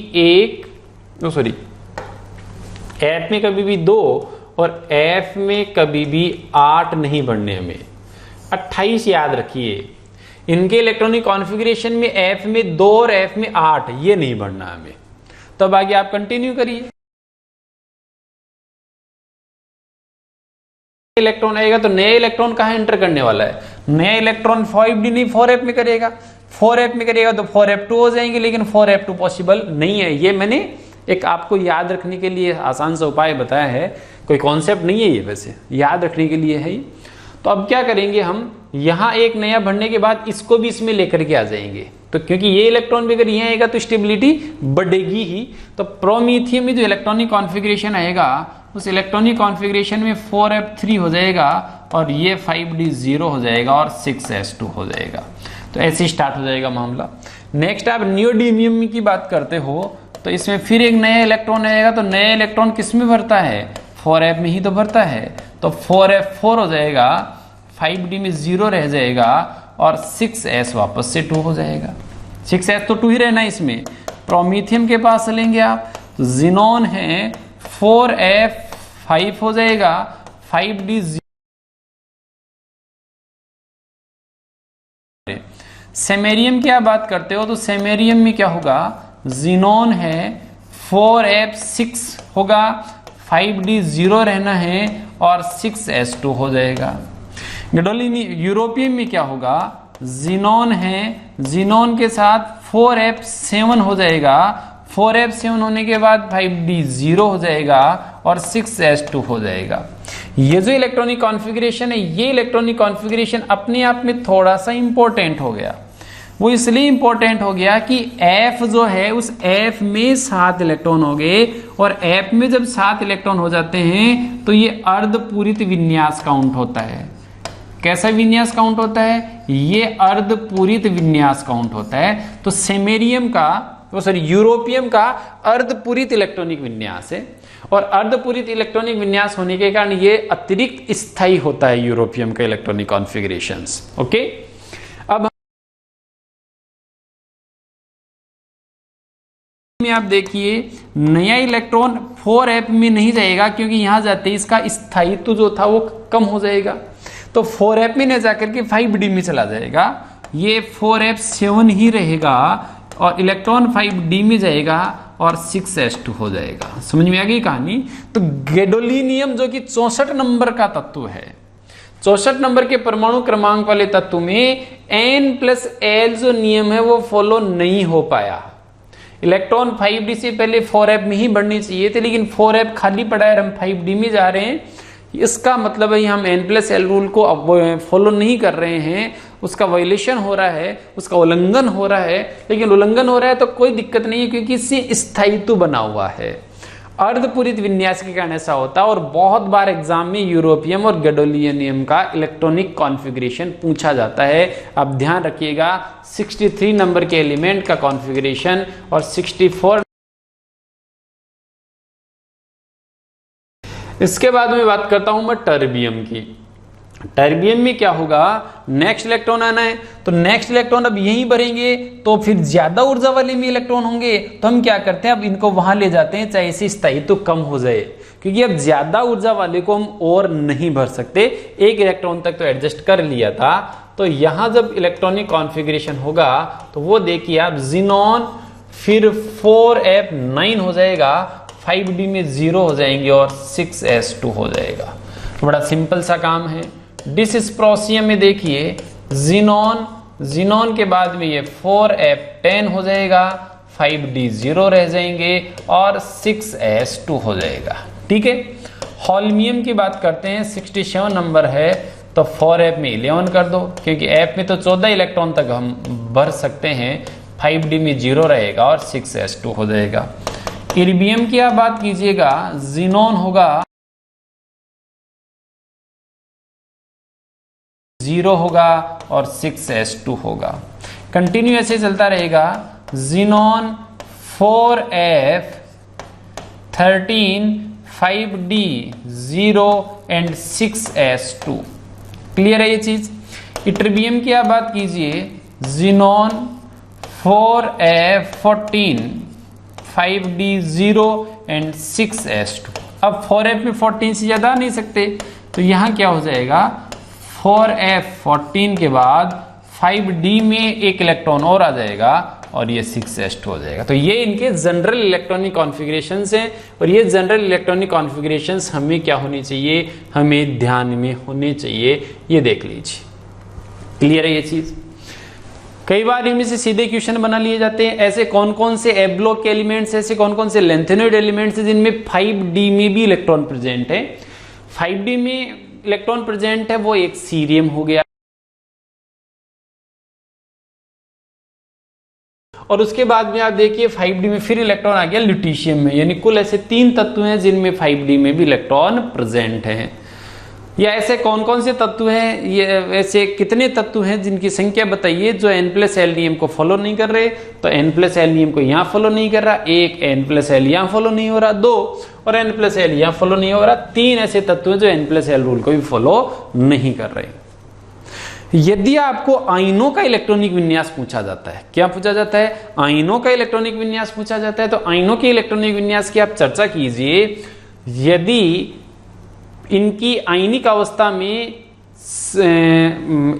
[SPEAKER 1] F में कभी भी 2 और F में कभी भी 8 नहीं बढ़ने, हमें 28 याद रखिए। इनके इलेक्ट्रॉनिक कॉन्फ़िगरेशन में F में 2 और F में 8 ये नहीं बढ़ना हमें। तो अब आगे आप कंटिन्यू करिए। इलेक्ट्रॉन आएगा तो नया इलेक्ट्रॉन कहां एंटर करने वाला है, नया इलेक्ट्रॉन 5d नहीं 4f में करेगा, 4f में करेगा तो 4f2 हो जाएंगे, लेकिन 4f2 पॉसिबल नहीं है। ये मैंने एक आपको याद रखने के लिए आसान सा उपाय बताया है, कोई कॉन्सेप्ट नहीं है ये, वैसे याद रखने के लिए है ही। तो अब क्या करेंगे हम, यहां एक नया भरने के बाद इसको भी इसमें लेकर के आ जाएंगे, तो क्योंकि ये इलेक्ट्रॉन भी अगर यहाँ आएगा तो स्टेबिलिटी बढ़ेगी ही। तो प्रोमीथियम में जो इलेक्ट्रॉनिक कॉन्फ़िगरेशन आएगा उस इलेक्ट्रॉनिक कॉन्फ़िगरेशन में 4f3 हो जाएगा और ये 5d 0 हो जाएगा और 6s2 हो जाएगा। तो ऐसे स्टार्ट हो जाएगा मामला। नेक्स्ट आप नियोडीमियम की बात करते हो, तो इसमें फिर एक नया इलेक्ट्रॉन आएगा, तो नया इलेक्ट्रॉन किस में भरता है, 4f में ही तो भरता है, तो 4f4 हो जाएगा, 5d में 0 रह जाएगा और 6s वापस से 2 हो जाएगा। 6s तो 2 ही रहना इसमें। प्रोमीथियम के पास चलेंगे आप, तो जिनोन है 4f5 हो जाएगा, 5d 0। सेमेरियम की आप बात करते हो तो सेमेरियम में क्या होगा, जिनोन है 4f6 होगा, 5d 0 रहना है और 6s2 हो जाएगा। यूरोपियम में क्या होगा, जिनोन है, जिनोन के साथ 4f7 हो जाएगा, 4f7 होने के बाद 5d 0 हो जाएगा और 6s2 हो जाएगा। ये जो इलेक्ट्रॉनिक कॉन्फ़िगरेशन है, ये इलेक्ट्रॉनिक कॉन्फ़िगरेशन अपने आप में थोड़ा सा इंपॉर्टेंट हो गया। वो इसलिए इंपॉर्टेंट हो गया कि F जो है उस F में 7 इलेक्ट्रॉन हो गए, और F में जब 7 इलेक्ट्रॉन हो जाते हैं तो ये अर्धपूरित विन्यास काउंट होता है। कैसा विन्यास काउंट होता है, ये अर्धपूरित विन्यास काउंट होता है। तो सेमेरियम का यूरोपियम का अर्धपूरित इलेक्ट्रॉनिक विन्यास है, और अर्धपूरित इलेक्ट्रॉनिक विन्यास होने के कारण ये अतिरिक्त स्थायी होता है यूरोपियम का इलेक्ट्रॉनिक कॉन्फ़िगरेशंस। ओके, अब में आप देखिए नया इलेक्ट्रॉन 4f में नहीं जाएगा, क्योंकि यहां जाते ही इसका स्थायित्व जो था वो कम हो जाएगा, तो 4f में न जाकर के 5d में चला जाएगा। ये 4f7 ही रहेगा और इलेक्ट्रॉन 5d में जाएगा और 6s2 हो जाएगा। समझ में आ गई कहानी। तो गैडोलिनियम जो कि 64 नंबर का तत्व है, 64 नंबर के परमाणु क्रमांक वाले तत्व में n+l जो नियम है वो फॉलो नहीं हो पाया। इलेक्ट्रॉन 5d से पहले 4f में ही बढ़ने चाहिए थे, लेकिन 4f खाली पड़ा है और हम 5d में जा रहे हैं। इसका मतलब है हम n+l रूल को अब फॉलो नहीं कर रहे हैं, उसका वायलेशन हो रहा है, उसका उल्लंघन हो रहा है। लेकिन उल्लंघन हो रहा है तो कोई दिक्कत नहीं है, क्योंकि इससे स्थायित्व बना हुआ है। अर्धपूरित विन्यास के कारण ऐसा होता है और बहुत बार एग्जाम में यूरोपियम और गैडोलिनियम का इलेक्ट्रॉनिक कॉन्फ़िगरेशन पूछा जाता है। आप ध्यान रखिएगा 63 नंबर के एलिमेंट का कॉन्फ़िगरेशन और 64। इसके बाद में बात करता हूं मैं टर्बियम की। टर्बियम में क्या होगा, नेक्स्ट इलेक्ट्रॉन आना है तो नेक्स्ट इलेक्ट्रॉन अब यहीं भरेंगे तो फिर ज्यादा ऊर्जा वाले में इलेक्ट्रॉन होंगे, तो हम क्या करते हैं अब इनको वहां ले जाते हैं चाहे इसे स्थायित्व कम हो जाए, क्योंकि अब ज्यादा ऊर्जा वाले को हम और नहीं भर सकते, एक इलेक्ट्रॉन तक तो एडजस्ट कर लिया था। तो यहां जब इलेक्ट्रॉनिक कॉन्फ़िगरेशन होगा तो वो देखिए आप जिनॉन फिर 4f9 हो जाएगा, 5d में 0 हो जाएंगे और 6s2 हो जाएगा। बड़ा सिंपल सा काम है। डिसप्रोसियम में देखिए जिनॉन के बाद में ये 4f10 हो जाएगा, 5d 0 रह जाएंगे और 6s2 हो जाएगा। ठीक है। हॉल्मियम की बात करते हैं, 67 नंबर है तो 4f में 11 कर दो, क्योंकि f में तो 14 इलेक्ट्रॉन तक हम भर सकते हैं, 5d में 0 रहेगा और 6s2 हो जाएगा। इर्बियम की आप बात कीजिएगा, जिनॉन होगा 0 होगा और 6s2 होगा। कंटिन्यू ऐसे चलता रहेगा, xenon 4f13 5d 0 and 6s2। Clear है ये चीज। इट्रिबियम की आप बात कीजिए, xenon 4f14 5d 0 and 6s2। अब 4f में 14 से ज्यादा नहीं सकते तो यहां क्या हो जाएगा, 4f14 के बाद 5d में एक इलेक्ट्रॉन और आ जाएगा और ये 6s2 हो जाएगा। तो ये इनके जनरल इलेक्ट्रॉनिक कॉन्फ़िगरेशंस हैं और ये जनरल इलेक्ट्रॉनिक कॉन्फ़िगरेशंस हमें क्या होनी चाहिए, हमें ध्यान में होने चाहिए, ये देख लीजिए। क्लियर है ये चीज। कई बार इनमें से सीधे क्वेश्चन बना लिए जाते हैं। ऐसे कौन कौन से एफ ब्लॉक के एलिमेंट्स, ऐसे कौन कौन से लेंथेनॉइड एलिमेंट्स हैं जिनमें 5d में भी इलेक्ट्रॉन प्रेजेंट है। 5d में इलेक्ट्रॉन प्रेजेंट है वो एक सीरियम हो गया, और उसके बाद में आप देखिए 5d में फिर इलेक्ट्रॉन आ गया ल्यूटीशियम में। यानी कुल ऐसे 3 तत्व हैं जिनमें 5d में भी इलेक्ट्रॉन प्रेजेंट है। या ऐसे कौन कौन से तत्व हैं, ये ऐसे कितने तत्व हैं जिनकी संख्या बताइए जो n+l नियम को फॉलो नहीं कर रहे। तो n+l नियम को यहां फॉलो नहीं कर रहा, एक n+l यहां फॉलो नहीं हो रहा, 2 और n+l यहां फॉलो नहीं हो रहा, 3 ऐसे तत्व हैं जो n+l रूल को भी फॉलो नहीं कर रहे। यदि आपको आयनों का इलेक्ट्रॉनिक विन्यास पूछा जाता है, क्या पूछा जाता है, आयनों का इलेक्ट्रॉनिक विन्यास पूछा जाता है, तो आयनों के इलेक्ट्रॉनिक विन्यास की आप चर्चा कीजिए। यदि इनकी आयनिक अवस्था में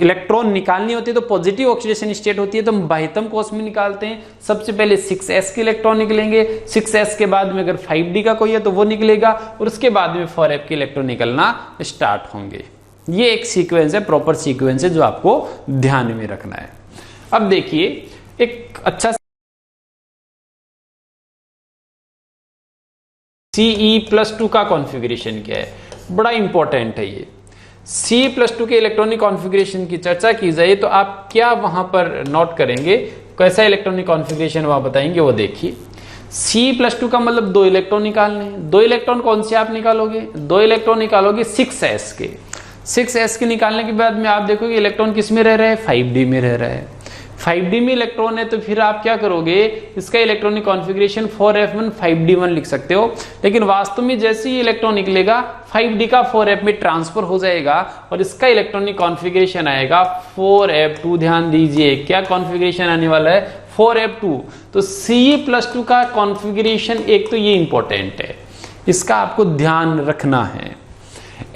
[SPEAKER 1] इलेक्ट्रॉन निकालनी होती है तो पॉजिटिव ऑक्सीडेशन स्टेट होती है तो हम बाह्यतम कोष में निकालते हैं। सबसे पहले 6s के इलेक्ट्रॉन निकलेंगे, 6s के बाद में अगर 5d का कोई है तो वो निकलेगा और उसके बाद में 4f के इलेक्ट्रॉन निकलना स्टार्ट होंगे। ये एक सीक्वेंस है, प्रॉपर सीक्वेंस है जो आपको ध्यान में रखना है। अब देखिए एक अच्छा Ce+2 का कॉन्फ़िगरेशन क्या है, बड़ा इंपॉर्टेंट है ये। Ce+2 के इलेक्ट्रॉनिक कॉन्फ़िगरेशन की चर्चा की जाए तो आप क्या वहां पर नोट करेंगे, कैसा इलेक्ट्रॉनिक कॉन्फ़िगरेशन वहां बताएंगे वो देखिए। Ce+2 का मतलब 2 इलेक्ट्रॉन निकालने हैं। 2 इलेक्ट्रॉन कौन से आप निकालोगे, 2 इलेक्ट्रॉन निकालोगे 6s के। 6s के निकालने के बाद में आप देखोगे इलेक्ट्रॉन किस में रह रहा है, 5d में रह रहा है। 5d में इलेक्ट्रॉन है तो फिर आप क्या करोगे, इसका इलेक्ट्रॉनिक कॉन्फ़िगरेशन 4f1 5d1 लिख सकते हो, लेकिन वास्तव में जैसे ही इलेक्ट्रॉन निकलेगा 5d का 4f में ट्रांसफर हो जाएगा और इसका इलेक्ट्रॉनिक कॉन्फ़िगरेशन आएगा 4f2। ध्यान दीजिए क्या कॉन्फ़िगरेशन आने वाला है, 4f2। तो Ce+2 का कॉन्फ़िगरेशन एक तो ये इंपॉर्टेंट है, इसका आपको ध्यान रखना है।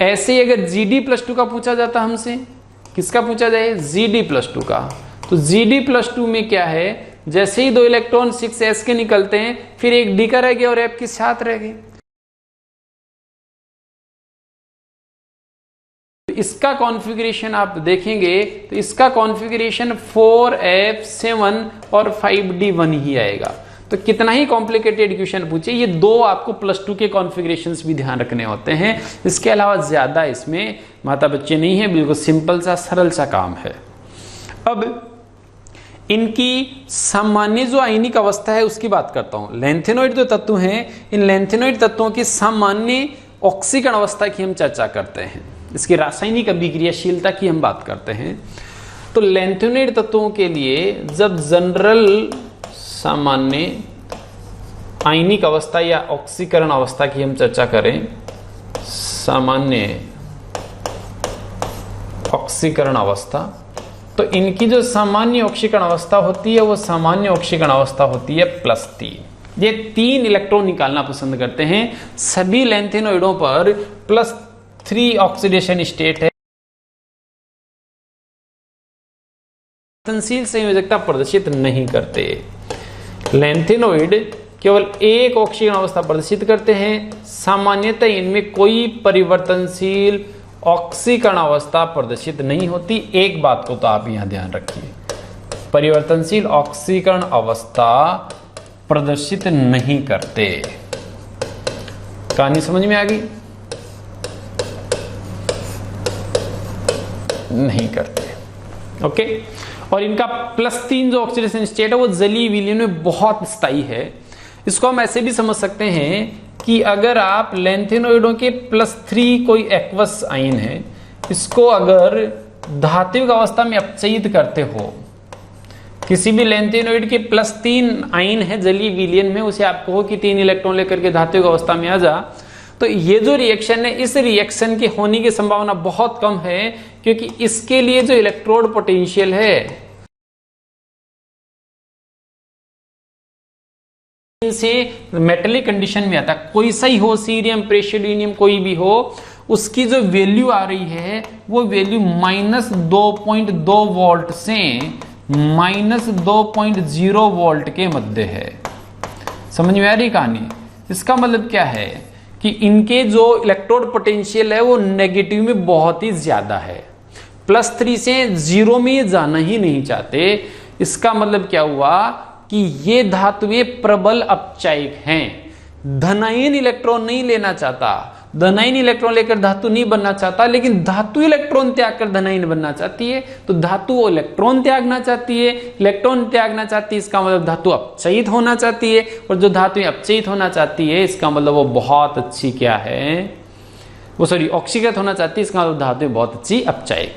[SPEAKER 1] ऐसे ही अगर Gd+2 का पूछा जाता हमसे, किसका पूछा जाए, Gd+2 का, तो Gd+2 में क्या है, जैसे ही 2 इलेक्ट्रॉन 6s के निकलते हैं फिर एक d का रह गया और f के साथ रह गए। तो इसका कॉन्फ़िगरेशन आप देखेंगे तो इसका कॉन्फ़िगरेशन 4f7 और 5d1 ही आएगा। तो कितना ही कॉम्प्लिकेटेड क्वेश्चन पूछे, ये 2 आपको +2 के कॉन्फ़िगरेशंस भी ध्यान रखने होते हैं। इसके अलावा ज्यादा इसमें माता बच्चे नहीं है, बिल्कुल सिंपल सा सरल सा काम है। अब इनकी सामान्य जो आयनिक अवस्था है उसकी बात करता हूं। लैंथेनोइड जो तत्व हैं, इन लैंथेनोइड तत्वों की सामान्य ऑक्सीकरण अवस्था की हम चर्चा करते हैं, इसकी रासायनिक अभिक्रियाशीलता की हम बात करते हैं। तो लैंथेनोइड तत्वों के लिए जब जनरल सामान्य आयनिक अवस्था या ऑक्सीकरण अवस्था की हम चर्चा करें, सामान्य ऑक्सीकरण अवस्था, तो इनकी जो सामान्य ऑक्सीकरण अवस्था होती है वो सामान्य ऑक्सीकरण अवस्था होती है +3। ये 3 इलेक्ट्रॉन निकालना पसंद करते हैं। सभी लैंथेनोइडों पर +3 ऑक्सीडेशन स्टेट है। परिवर्तनशील संयोजकता प्रदर्शित नहीं करते। लैंथेनोइड केवल एक ऑक्सीकरण अवस्था प्रदर्शित करते हैं। सामान्यतः इनमें कोई परिवर्तनशील ऑक्सीकरण अवस्था प्रदर्शित नहीं होती। एक बात को तो आप यहां ध्यान रखिए, परिवर्तनशील ऑक्सीकरण अवस्था प्रदर्शित नहीं करते। कहानी समझ में आ गई? नहीं करते। ओके। और इनका +3 जो ऑक्सीडेशन स्टेट है वो जलीय विलयन में बहुत स्थायी है। इसको हम ऐसे भी समझ सकते हैं कि अगर आप लैंथेनोइडों के +3 कोई एक्वस आयन है, इसको अगर धात्विक अवस्था में अपचयित करते हो, किसी भी लैंथेनोइड के +3 आयन है जलीय विलयन में, उसे आप कहो कि 3 इलेक्ट्रॉन लेकर के धात्विक अवस्था में आ जा, तो ये जो रिएक्शन है, इस रिएक्शन के होने की संभावना बहुत कम है, क्योंकि इसके लिए जो इलेक्ट्रोड पोटेंशियल है से मेटेलिक कंडीशन में आता, कोई सा ही हो, सीरियम, प्रेशियोडिनियम कोई भी हो, उसकी जो वैल्यू आ रही है वो वैल्यू -2.2 वोल्ट से -2.0 वोल्ट के मध्य है। समझ में आ रही कहानी? इसका मतलब क्या है कि इनके जो इलेक्ट्रोड पोटेंशियल है वो नेगेटिव में बहुत ही ज्यादा है। +3 से 0 में ये जाना ही नहीं चाहते। इसका मतलब क्या हुआ कि ये धातुएं प्रबल अपचायक हैं। धनायन इलेक्ट्रॉन नहीं लेना चाहता, धनायन इलेक्ट्रॉन लेकर धातु नहीं बनना चाहता, लेकिन धातु इलेक्ट्रॉन त्याग कर धनायन बनना चाहती है। तो धातु वो इलेक्ट्रॉन त्यागना चाहती है, इलेक्ट्रॉन त्यागना चाहती है, इसका मतलब धातु अपचयित होना चाहती है। और जो धातु अपचयित होना चाहती है, इसका मतलब वो बहुत अच्छी क्या है, वो सॉरी ऑक्सीकृत होना चाहती है, इसका मतलब धातु बहुत अच्छी अपचायक।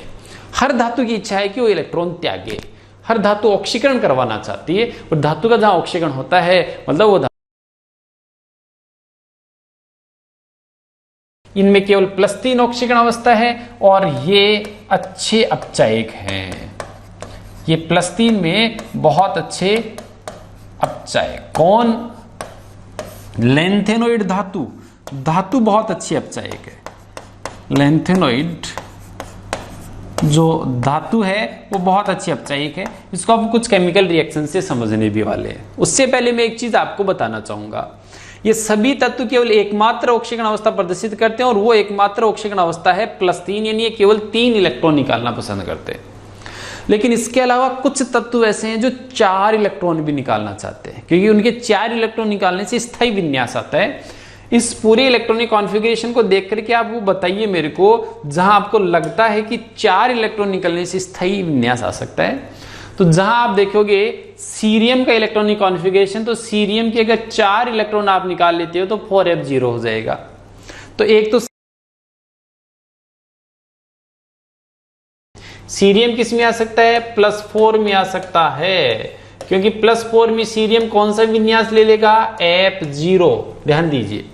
[SPEAKER 1] हर धातु की इच्छा है कि वो इलेक्ट्रॉन त्यागे, हर धातु ऑक्सीकरण करवाना चाहती है। और धातु का जहां ऑक्सीकरण होता है मतलब वो इनमें केवल +3 ऑक्सीकरण अवस्था है और ये अच्छे अपचायक हैं। ये +3 में बहुत अच्छे अपचायक। कौन? लैंथेनोइड धातु, धातु बहुत अच्छी अपचायक है। लैंथेनोइड जो धातु है वो बहुत अच्छी अपचायक है। इसको आप कुछ केमिकल रिएक्शन से समझने भी वाले हैं। उससे पहले मैं एक चीज आपको बताना चाहूंगा, ये सभी तत्व केवल एकमात्र ऑक्सीकरण अवस्था प्रदर्शित करते हैं और वो एकमात्र ऑक्सीकरण अवस्था है +3, यानी ये केवल 3 इलेक्ट्रॉन निकालना पसंद करते हैं। लेकिन इसके अलावा कुछ तत्व ऐसे हैं जो 4 इलेक्ट्रॉन भी निकालना चाहते हैं, क्योंकि उनके 4 इलेक्ट्रॉन निकालने से स्थायी विन्यास आता है। इस पूरे इलेक्ट्रॉनिक कॉन्फ़िगरेशन को देख करके आप वो बताइए मेरे को, जहां आपको लगता है कि 4 इलेक्ट्रॉन निकलने से स्थायी विन्यास आ सकता है। तो जहां आप देखोगे सीरियम का इलेक्ट्रॉनिक कॉन्फ़िगरेशन, तो सीरियम के अगर 4 इलेक्ट्रॉन आप निकाल लेते हो तो 4f0 हो जाएगा। तो एक तो सीरियम किस में आ सकता है? +4 में आ सकता है, क्योंकि +4 में सीरियम कौन सा विन्यास ले लेगा? f0। ध्यान दीजिए।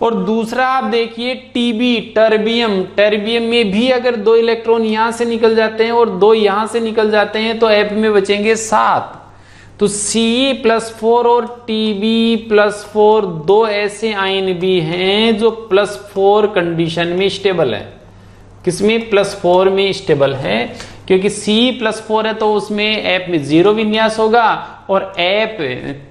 [SPEAKER 1] और दूसरा आप देखिए Tb, टर्बियम, टर्बियम में भी अगर 2 इलेक्ट्रॉन यहां से निकल जाते हैं और 2 यहां से निकल जाते हैं तो F में बचेंगे 7। तो Ce+4 और Tb+4 2 ऐसे आयन भी हैं जो +4 कंडीशन में स्टेबल है। किसमें? +4 में स्टेबल है, क्योंकि Ce+4 है तो उसमें F में 0 विन्यास होगा, और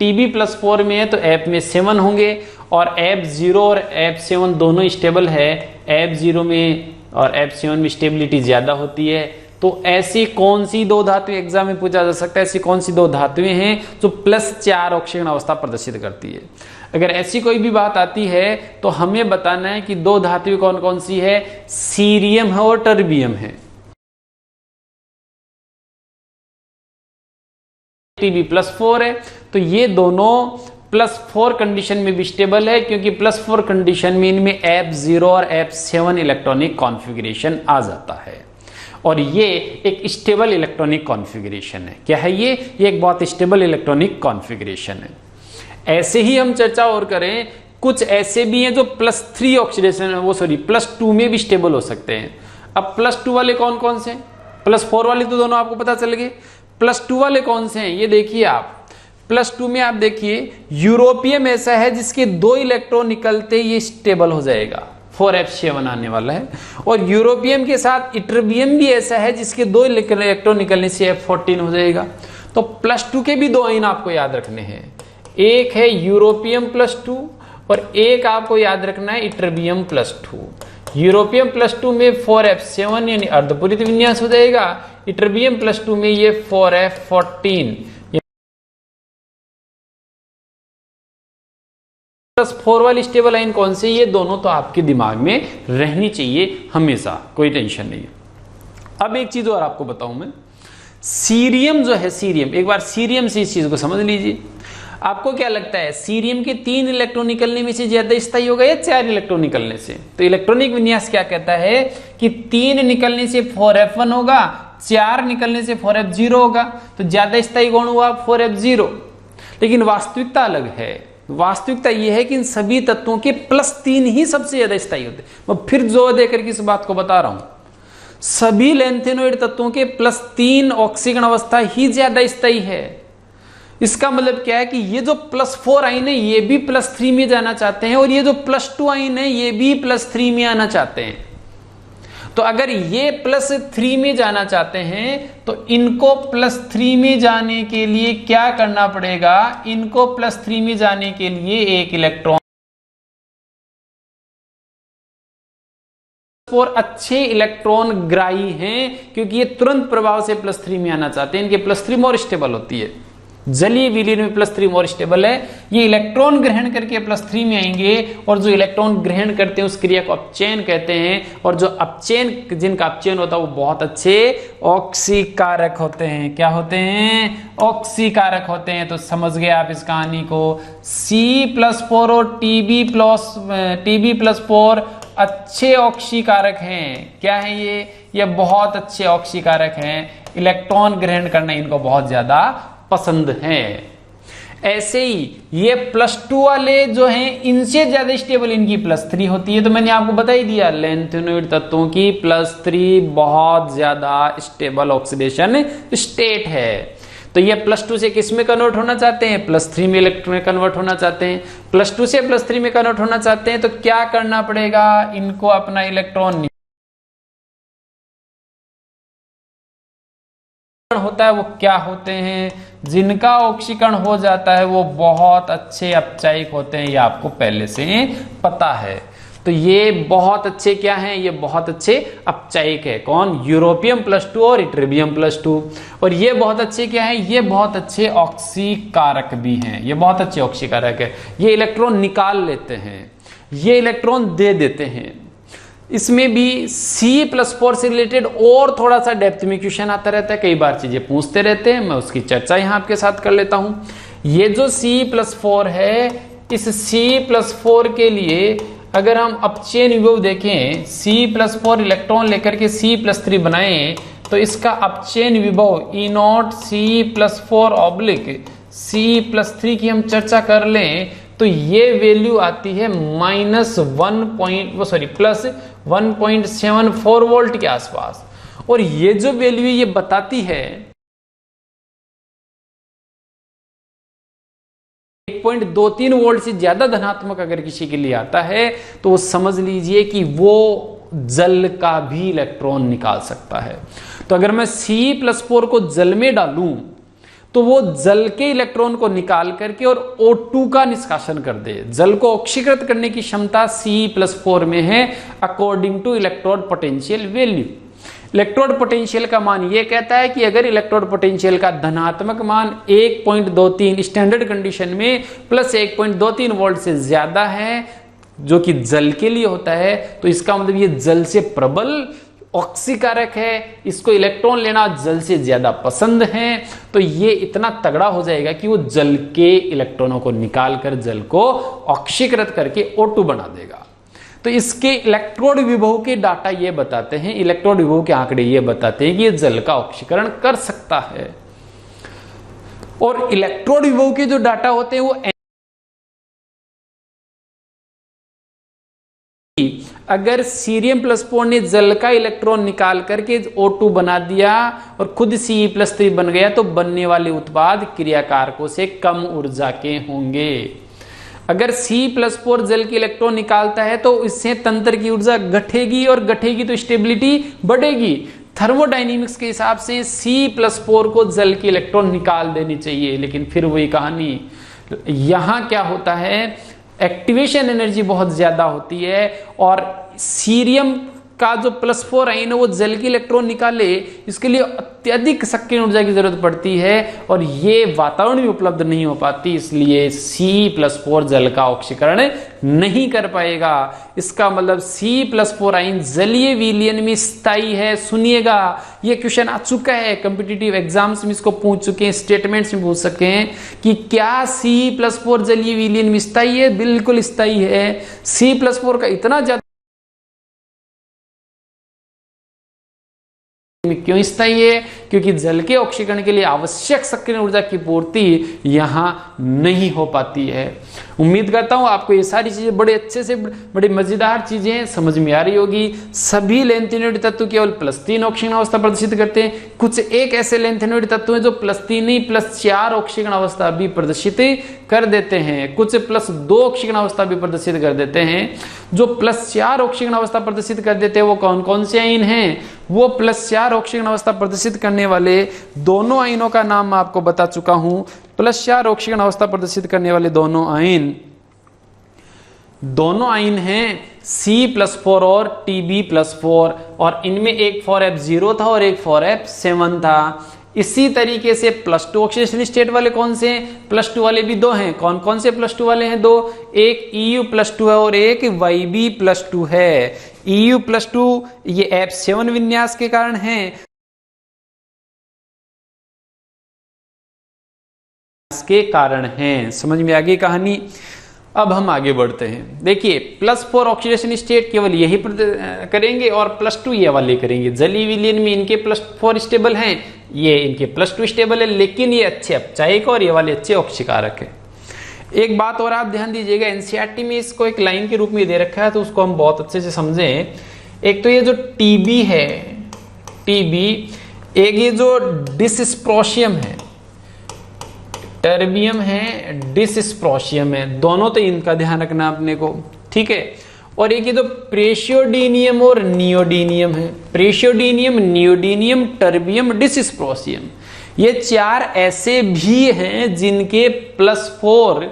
[SPEAKER 1] Tb+4 में है तो F में 7 होंगे, और F0 और F7 दोनों स्टेबल है। F0 में और F7 में स्टेबिलिटी ज्यादा होती है। तो ऐसी कौन सी 2 धातुएं एग्जाम में पूछा जा सकता है, ऐसी कौन सी 2 धातुएं हैं जो +4 ऑक्सीकरण अवस्था प्रदर्शित करती है? अगर ऐसी कोई भी बात आती है तो हमें बताना है कि 2 धातुएं कौन कौन सी है। सीरियम है और टर्बियम है। Tb+4 है, तो ये दोनों +4 कंडीशन में भी स्टेबल है, क्योंकि +4 कंडीशन में इनमें F0 और F7 इलेक्ट्रॉनिक कॉन्फ़िगरेशन आ जाता है, और ये एक स्टेबल इलेक्ट्रॉनिक कॉन्फ़िगरेशन है। क्या है ये एक बहुत स्टेबल इलेक्ट्रॉनिक कॉन्फ़िगरेशन है। ऐसे ही हम चर्चा और करें, कुछ ऐसे भी हैं जो +3 ऑक्सीडेशन +2 में भी स्टेबल हो सकते हैं। अब +2 वाले कौन कौन से, +4 वाले तो दोनों आपको पता चल गए, +2 वाले कौन से हैं ये देखिए आप। +2 में आप देखिए यूरोपियम ऐसा है जिसके 2 इलेक्ट्रॉन निकलते ये स्टेबल हो जाएगा, 4F7 आने वाला है। और यूरोपियम के साथ इटरबियम भी ऐसा है जिसके 2 इलेक्ट्रॉन निकलने से F14 हो जाएगा। तो +2 के भी 2 आयन आपको याद रखने हैं, एक है यूरोपियम +2 और एक आपको याद रखना है इटरबियम +2। यूरोपियम +2 में 4F7 यानी अर्धपूरित विन्यास हो जाएगा, इटरबियम +2 में ये 4F14 +4 वाली स्टेबल लाइन कौन सी, ये दोनों तो आपके दिमाग में रहनी चाहिए हमेशा, कोई टेंशन नहीं है। अब एक चीज और आपको बताऊं मैं, सीरियम जो है, सीरियम, एक बार सीरियम से इस चीज को समझ लीजिए। आपको क्या लगता है सीरियम के 3 इलेक्ट्रॉन निकलने में से ज्यादा स्थायी होगा या 4 इलेक्ट्रॉन निकलने से? तो इलेक्ट्रॉनिक विन्यास क्या कहता है कि 3 निकलने से 4F1 होगा, 4 निकलने से 4F0 होगा, तो ज्यादा स्थायी कौन हुआ? 4F0। लेकिन वास्तविकता अलग है। वास्तविकता यह है कि इन सभी तत्वों के +3 ही सबसे ज्यादा स्थायी होते हैं। मैं फिर जोर देकर इस बात को बता रहा हूं, सभी लैंथेनोइड तत्वों के +3 ऑक्सीकरण अवस्था ही ज्यादा स्थायी है। इसका मतलब क्या है कि ये जो +4 आयन है ये भी +3 में जाना चाहते हैं, और ये जो +2 आयन है ये भी +3 में आना चाहते हैं। तो अगर ये +3 में जाना चाहते हैं तो इनको +3 में जाने के लिए क्या करना पड़ेगा? इनको +3 में जाने के लिए एक इलेक्ट्रॉन और अच्छे इलेक्ट्रॉन ग्राही हैं, क्योंकि ये तुरंत प्रभाव से +3 में आना चाहते हैं। इनके +3 मोर स्टेबल होती है, जलीय विलीन में +3 मोर स्टेबल है। ये इलेक्ट्रॉन ग्रहण करके +3 में आएंगे, और जो इलेक्ट्रॉन ग्रहण करते हैं उस क्रिया को अपचयन कहते हैं, और जो अपचयन, जिनका अपचयन होता है वो बहुत अच्छे ऑक्सीकारक होते हैं। क्या होते हैं? ऑक्सीकारक होते हैं। तो समझ गए आप इस कहानी को। C+4 और Tb+4 अच्छे ऑक्सीकारक हैं। क्या है ये बहुत अच्छे ऑक्सीकारक हैं। इलेक्ट्रॉन ग्रहण करना इनको बहुत ज्यादा पसंद है। ऐसे ही ये +2 वाले जो हैं इनसे ज्यादा स्टेबल इनकी +3 होती है। तो मैंने आपको बता ही दिया, लैंथेनोइड तत्वों की +3 बहुत ज्यादा स्टेबल ऑक्सीडेशन स्टेट है। तो ये +2 से किस में कन्वर्ट होना चाहते हैं? +3 में इलेक्ट्रॉन में कन्वर्ट होना चाहते हैं। +2 से +3 में कन्वर्ट होना चाहते हैं तो क्या करना पड़ेगा? इनको अपना इलेक्ट्रॉन होता है वो क्या होते हैं? जिनका ऑक्सीकरण हो जाता है वो बहुत अच्छे अपचायक होते हैं, ये आपको पहले से पता है। तो ये बहुत अच्छे क्या हैं? ये बहुत अच्छे अपचायक है। कौन? यूरोपियम +2 और इटरबियम +2। और ये बहुत अच्छे क्या है? ये बहुत अच्छे ऑक्सीकारक भी हैं। ये बहुत अच्छे ऑक्सीकारक है। ये इलेक्ट्रॉन निकाल लेते हैं, ये इलेक्ट्रॉन दे देते हैं। इसमें भी C+4 से रिलेटेड और थोड़ा सा डेप्थ में क्वेश्चन आता रहता है, कई बार चीजें पूछते रहते हैं, मैं उसकी चर्चा यहां आपके साथ कर लेता हूं। ये जो C+4 है, इस C+4 के लिए अगर हम अपचयन विभव देखें, C+4 इलेक्ट्रॉन लेकर के C+3 बनाएं तो इसका अपचयन विभव E0 C+4 ऑब्लिक C+3 की हम चर्चा कर लें तो ये वैल्यू आती है +1.74 वोल्ट के आसपास। और ये जो वैल्यू ये बताती है 1.23 वोल्ट से ज्यादा धनात्मक अगर किसी के लिए आता है तो वो समझ लीजिए कि वो जल का भी इलेक्ट्रॉन निकाल सकता है। तो अगर मैं C+4 को जल में डालूं तो वो जल के इलेक्ट्रॉन को निकाल करके और O2 का निष्कासन कर दे। जल को ऑक्सीकृत करने की क्षमता C+4 में है according to electrode potential value. Electrode potential का मान ये कहता है कि अगर इलेक्ट्रोड पोटेंशियल का धनात्मक मान 1.23 स्टैंडर्ड कंडीशन में +1.23 वोल्ट से ज्यादा है, जो कि जल के लिए होता है, तो इसका मतलब ये जल से प्रबल ऑक्सीकारक है, इसको इलेक्ट्रॉन लेना जल से ज्यादा पसंद है, तो ये इतना तगड़ा हो जाएगा कि वो जल के इलेक्ट्रॉनों को निकालकर जल को ऑक्सीकृत करके O2 बना देगा। तो इसके इलेक्ट्रोड विभव के डाटा ये बताते हैं, इलेक्ट्रोड विभव के आंकड़े ये बताते हैं कि ये जल का ऑक्सीकरण कर सकता है। और इलेक्ट्रोड विभव के जो डाटा होते हैं वो अगर Cr+4 ने जल का इलेक्ट्रॉन निकाल करके O2 बना दिया और खुद Ce+3 बन गया तो बनने वाले उत्पाद क्रियाकारकों से कम ऊर्जा के होंगे। अगर C+4 जल के इलेक्ट्रॉन निकालता है तो इससे तंत्र की ऊर्जा घटेगी और घटेगी तो स्टेबिलिटी बढ़ेगी। थर्मोडायनेमिक्स के हिसाब से C+4 को जल के इलेक्ट्रॉन निकाल देनी चाहिए, लेकिन फिर वही कहानी, यहां क्या होता है, एक्टिवेशन एनर्जी बहुत ज्यादा होती है और सीरियम का जो +4 आयन है वो जल की इलेक्ट्रॉन निकाले, इसके लिए अत्यधिक सक्रिय ऊर्जा की जरूरत पड़ती है और ये वातावरण में उपलब्ध नहीं हो पाती, इसलिए C+4 जल का ऑक्सीकरण नहीं कर पाएगा। इसका मतलब C+4 आयन जलीय विलयन में स्थायी है। सुनिएगा, ये क्वेश्चन आ चुका है, कॉम्पिटिटिव एग्जाम्स में इसको पूछ चुके हैं, स्टेटमेंट्स में पूछ सके हैं कि क्या C+4 जलीय विलयन में स्थायी है? बिल्कुल स्थायी है। C+4 का इतना ज्यादा क्यों स्थायी है? क्योंकि जल के ऑक्सीकरण के लिए आवश्यक सक्रिय ऊर्जा की पूर्ति यहां नहीं हो पाती है। उम्मीद करता हूं आपको ये सारी चीजें बड़े अच्छे से बड़ी मजेदार चीजें समझ में आ रही होगी। सभी लेंथेनोइड तत्व केवल +3 ऑक्सीकरण अवस्था प्रदर्शित करते हैं। कुछ एक ऐसे लेंथेनोइड तत्व हैं जो +3 नहीं +4 ऑक्सीकरण अवस्था भी प्रदर्शित कर देते हैं। कुछ +2 ऑक्सीकरण अवस्था भी प्रदर्शित कर देते हैं। जो +4 ऑक्सीकरण अवस्था प्रदर्शित कर देते हैं वो कौन कौन से आयन हैं? वो +4 ऑक्सीकरण अवस्था प्रदर्शित करने वाले दोनों आयनों का नाम मैं आपको बता चुका हूं। +4 ऑक्सीकरण अवस्था प्रदर्शित करने वाले दोनों आयन हैं C+4 और Tb+4 और इनमें एक 4f0 था और एक 4f7 था। इसी तरीके से +2 ऑक्सीडेशन स्टेट वाले कौन से हैं? +2 वाले भी दो हैं। कौन कौन से +2 वाले हैं? दो, एक Eu+2 है और एक Yb+2 है। Eu+2 ये f7 विन्यास के कारण है, के कारण हैं। समझ में आ गई कहानी? अब हम आगे बढ़ते हैं। देखिए, +4 ऑक्सीडेशन स्टेट केवल यही करेंगे और +2 ये वाले करेंगे। जलीय विलयन में इनके +4 स्टेबल हैं, ये इनके +2 स्टेबल है, लेकिन ये अच्छे अपचायक और ये वाले अच्छे ऑक्सीकारक है। एक बात और आप ध्यान दीजिएगा, एनसीईआरटी में इसको एक लाइन के रूप में दे रखा है तो उसको हम बहुत अच्छे से समझें। एक तो ये जो टीबी है, टीबी, एक ये जो डिसस्प्रोशियम है, टर्बियम है, डिसस्प्रोशियम है, दोनों तो इनका ध्यान रखना अपने को, ठीक है। और एक ये जो प्रेशियोडीनियम और नियोडीनियम है, प्रेशियोडीनियम, नियोडीनियम, टर्बियम, डिसस्प्रोशियम, ये 4 ऐसे भी हैं जिनके +4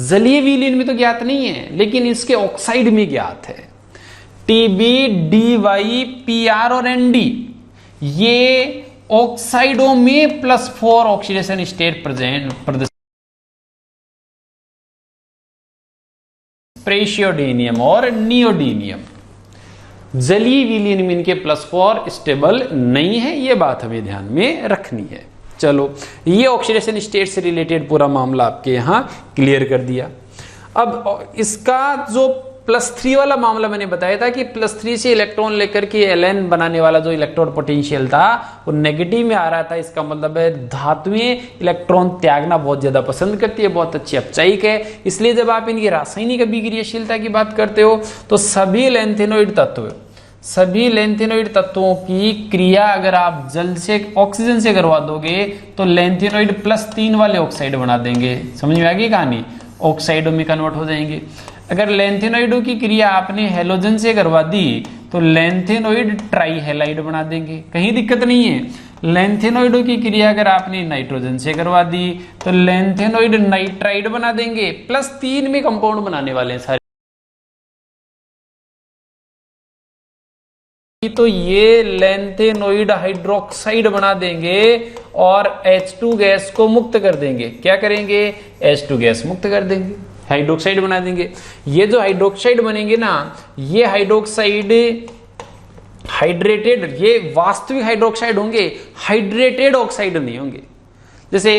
[SPEAKER 1] जलीय विलयन में तो ज्ञात नहीं है, लेकिन इसके ऑक्साइड में ज्ञात है। टीबी, डीवाई, पीआर और एनडी, ये ऑक्साइडों में +4 ऑक्सीडेशन स्टेट प्रेजेंट, प्रेशियोडीनियम और नियोडीनियम जलीय विलयन में इनके +4 स्टेबल नहीं है, ये बात हमें ध्यान में रखनी है। चलो, ये ऑक्सीडेशन स्टेट से रिलेटेड पूरा मामला आपके यहां क्लियर कर दिया। अब इसका जो +3 वाला मामला मैंने बताया था कि +3 से इलेक्ट्रॉन लेकर के Ln बनाने वाला जो इलेक्ट्रॉन पोटेंशियल था वो नेगेटिव में आ रहा था। इसका मतलब है धातुएं इलेक्ट्रॉन त्यागना बहुत ज्यादा पसंद करती है, बहुत अच्छी अपचायिक है। इसलिए जब आप इनकी रासायनिक अभिक्रियाशीलता की बात करते हो तो सभी लेंथेनोइड तत्वों की क्रिया अगर आप जल से ऑक्सीजन से करवा दोगे तो लेंथेनोइड +3 वाले ऑक्साइड बना देंगे। समझ में आ गई कहानी? ऑक्साइडों में कन्वर्ट हो जाएंगे। अगर लेंथेनोइडों की क्रिया आपने हेलोजन से करवा दी तो लेंथेनोइड ट्राईहेलाइड बना देंगे, कहीं दिक्कत नहीं है। लेंथेनोइडों की क्रिया अगर आपने नाइट्रोजन से करवा दी तो लेंथेनोइड नाइट्राइड बना देंगे। +3 में कंपाउंड बनाने वाले हैं सारे, तो ये लेंथेनोइड हाइड्रोक्साइड बना देंगे और H2 गैस को मुक्त कर देंगे। क्या करेंगे? H2 गैस मुक्त कर देंगे, हाइड्रोक्साइड बना देंगे। ये जो हाइड्रोक्साइड बनेंगे ना, ये हाइड्रोक्साइड हाइड्रेटेड, ये वास्तविक हाइड्रोक्साइड होंगे, हाइड्रेटेड ऑक्साइड नहीं होंगे। जैसे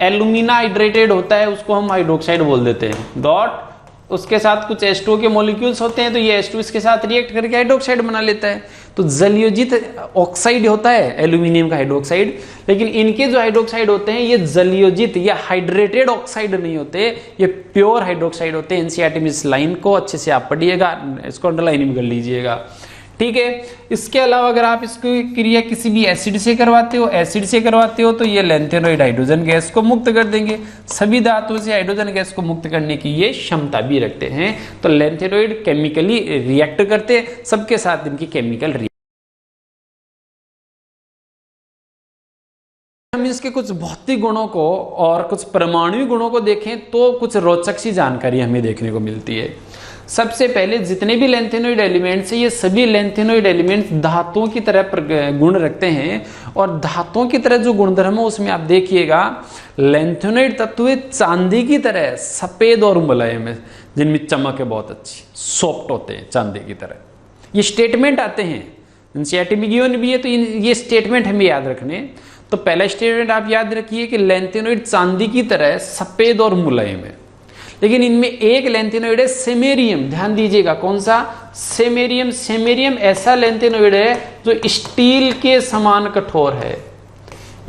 [SPEAKER 1] एल्यूमिना हाइड्रेटेड होता है, उसको हम हाइड्रोक्साइड बोल देते हैं, डॉट उसके साथ कुछ H2O के मॉलिक्यूल्स होते हैं, तो ये H2 इसके साथ रिएक्ट करके हाइड्रोक्साइड बना लेता है। तो जलयोजित ऑक्साइड होता है एल्यूमिनियम का हाइड्रोक्साइड, लेकिन इनके जो हाइड्रोक्साइड होते हैं ये जलयोजित या हाइड्रेटेड ऑक्साइड नहीं होते, ये प्योर हाइड्रोक्साइड होते हैं। एनसीईआरटी में इस लाइन को अच्छे से आप पढ़िएगा, इसको अंडरलाइन भी कर लीजिएगा, ठीक है। इसके अलावा अगर आप इसको क्रिया किसी भी एसिड से करवाते हो तो ये लैंथेनोइड हाइड्रोजन गैस को मुक्त कर देंगे। सभी धातुओं से हाइड्रोजन गैस को मुक्त करने की ये क्षमता भी रखते हैं। तो लैंथेनोइड केमिकली रिएक्ट करते हैं, सबके साथ इनकी केमिकल रिएक्ट। हम इसके कुछ भौतिक गुणों को और कुछ परमाणु गुणों को देखें तो कुछ रोचक सी जानकारी हमें देखने को मिलती है। सबसे पहले जितने भी लैंथेनोइड एलिमेंट्स हैं, ये सभी लैंथेनोइड एलिमेंट्स धातुओं की तरह गुण रखते हैं, और धातुओं की तरह जो गुणधर्म है उसमें आप देखिएगा लैंथेनोइड तत्व चांदी की तरह सफेद और मुलायम है, जिनमें चमक है बहुत अच्छी, सॉफ्ट होते हैं चांदी की तरह। ये स्टेटमेंट आते हैं एनसीईआरटी में गिवन भी है, तो ये स्टेटमेंट हमें याद रखने। तो पहला स्टेटमेंट आप याद रखिए कि लैंथेनोइड चांदी की तरह सफेद और मुलायम है, लेकिन इनमें एक लैंथेनोइड है सेमेरियम, ध्यान दीजिएगा कौन सा, सेमेरियम। सेमेरियम ऐसा लैंथेनोइड है जो स्टील के समान कठोर है।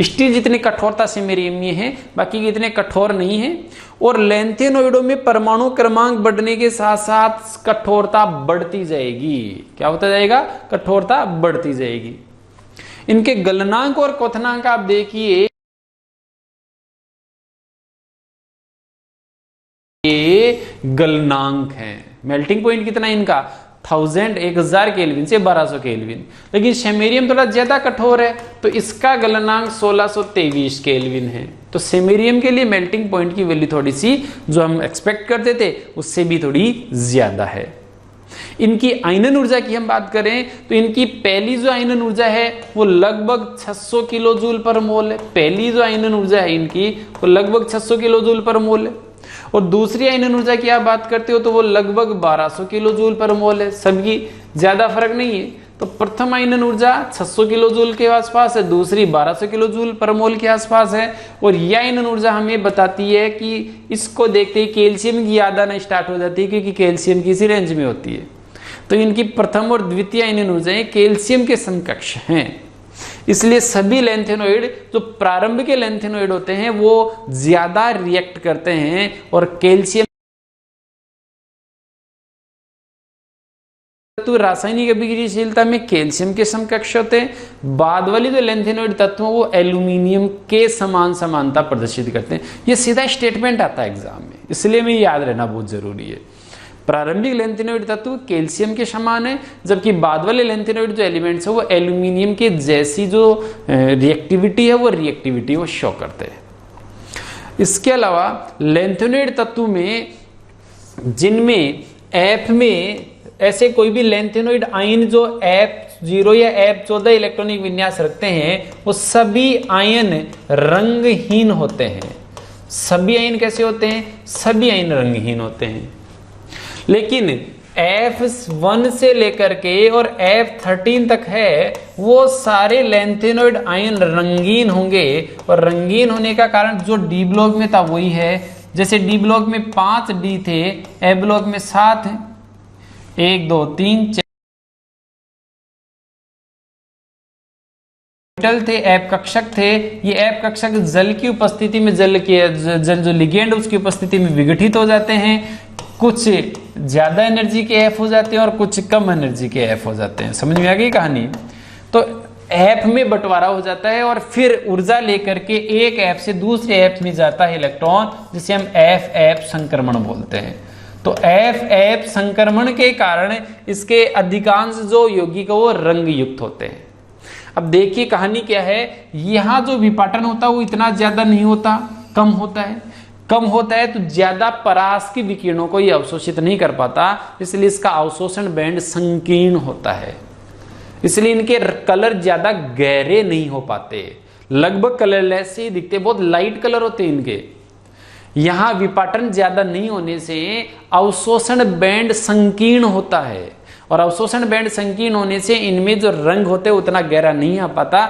[SPEAKER 1] स्टील जितनी कठोरता सेमेरियम में है, बाकी इतने कठोर नहीं है। और लैंथेनोइडों में परमाणु क्रमांक बढ़ने के साथ साथ कठोरता बढ़ती जाएगी। क्या होता जाएगा, कठोरता बढ़ती जाएगी। इनके गलनांक और क्वथनांक आप देखिए, ये गलनांक है। मेल्टिंग पॉइंट कितना है इनका, 1000 केल्विन से 1200 केल्विन। लेकिन सेमेरियम थोड़ा ज्यादा कठोर है, तो इसका गलनांक 1623 केल्विन है। तो सेमेरियम के लिए मेल्टिंग पॉइंट की वैल्यू थोड़ी सी जो हम एक्सपेक्ट करते थे उससे भी थोड़ी ज्यादा है। इनकी आयनन ऊर्जा की हम बात करें तो इनकी पहली जो आयनन ऊर्जा है वो लगभग 600 किलो जूल पर मोल है। पहली जो आयनन ऊर्जा है इनकी वो लगभग 600 किलो जूल पर मोल है। और दूसरी आयनन ऊर्जा की आप बात करते हो तो वो लगभग 1200 किलो जूल पर मोल है। सबकी ज्यादा फर्क नहीं है। तो प्रथम आयनन ऊर्जा 600 किलो जूल के आसपास है, दूसरी 1200 किलो जूल पर मोल के आसपास है। और यह आयनन ऊर्जा हमें बताती है कि इसको देखते ही कैल्शियम की याद आना स्टार्ट हो जाती है, क्योंकि कैल्शियम की इसी रेंज में होती है। तो इनकी प्रथम और द्वितीय आयनन ऊर्जाएं कैल्शियम के समकक्ष हैं। इसलिए सभी लैंथेनोइड जो प्रारंभ के लैंथेनोइड होते हैं वो ज्यादा रिएक्ट करते हैं और कैल्शियम तत्व रासायनिक अभिक्रियाशीलता में कैल्शियम के समकक्ष होते हैं। बाद वाली जो लैंथेनोइड तत्व वो एल्यूमिनियम के समान समानता प्रदर्शित करते हैं। ये सीधा स्टेटमेंट आता है एग्जाम में, इसलिए में याद रहना बहुत जरूरी है। प्रारंभिक लैंथेनोइड तत्व कैल्शियम के समान है, जबकि बाद वाले लैंथेनोइड जो एलिमेंट्स है वो एल्यूमिनियम के जैसी जो रिएक्टिविटी है वो शो करते हैं। इसके अलावा लैंथेनोइड तत्व में जिनमें F में ऐसे कोई भी लैंथेनोइड आयन जो F0 या F14 इलेक्ट्रॉनिक विन्यास रखते हैं वो सभी आयन रंगहीन होते हैं। सभी आयन कैसे होते हैं? सभी आयन रंगहीन होते हैं। लेकिन F1 से लेकर के और F13 तक है वो सारे लैंथेनोइड आयन रंगीन होंगे। और रंगीन होने का कारण जो डी ब्लॉक में था वही है। जैसे डी ब्लॉक में 5 डी थे, ए ब्लॉक में 7 है, 1 2 3 4 थे, एप कक्षक थे। ये एप कक्षक जल की उपस्थिति में जल जो लिगेंड उसकी उपस्थिति में विघटित हो जाते हैं। कुछ ज्यादा एनर्जी के एफ हो जाते हैं और कुछ कम एनर्जी के एफ हो जाते हैं। समझ में आ गई कहानी? तो एफ में बंटवारा हो जाता है और फिर ऊर्जा लेकर के एक एफ से दूसरे एफ में जाता है इलेक्ट्रॉन, जिसे हम एफ एफ संक्रमण बोलते हैं। तो एफ एफ संक्रमण के कारण इसके अधिकांश जो यौगिक वो रंग युक्त होते हैं। अब देखिए कहानी क्या है। यहां जो विपाटन होता है वो इतना ज्यादा नहीं होता, कम होता है। कम होता है तो ज्यादा परास की विकिरणों को ये अवशोषित नहीं कर पाता, इसलिए इसका अवशोषण बैंड संकीर्ण होता है। इसलिए इनके कलर ज्यादा गहरे नहीं हो पाते, लगभग कलरलेस ही दिखते, बहुत लाइट कलर होते हैं इनके। यहां विपाटन ज्यादा नहीं होने से अवशोषण बैंड संकीर्ण होता है और अवशोषण बैंड संकीर्ण होने से इनमें जो रंग होते हैं उतना गहरा नहीं आ पाता,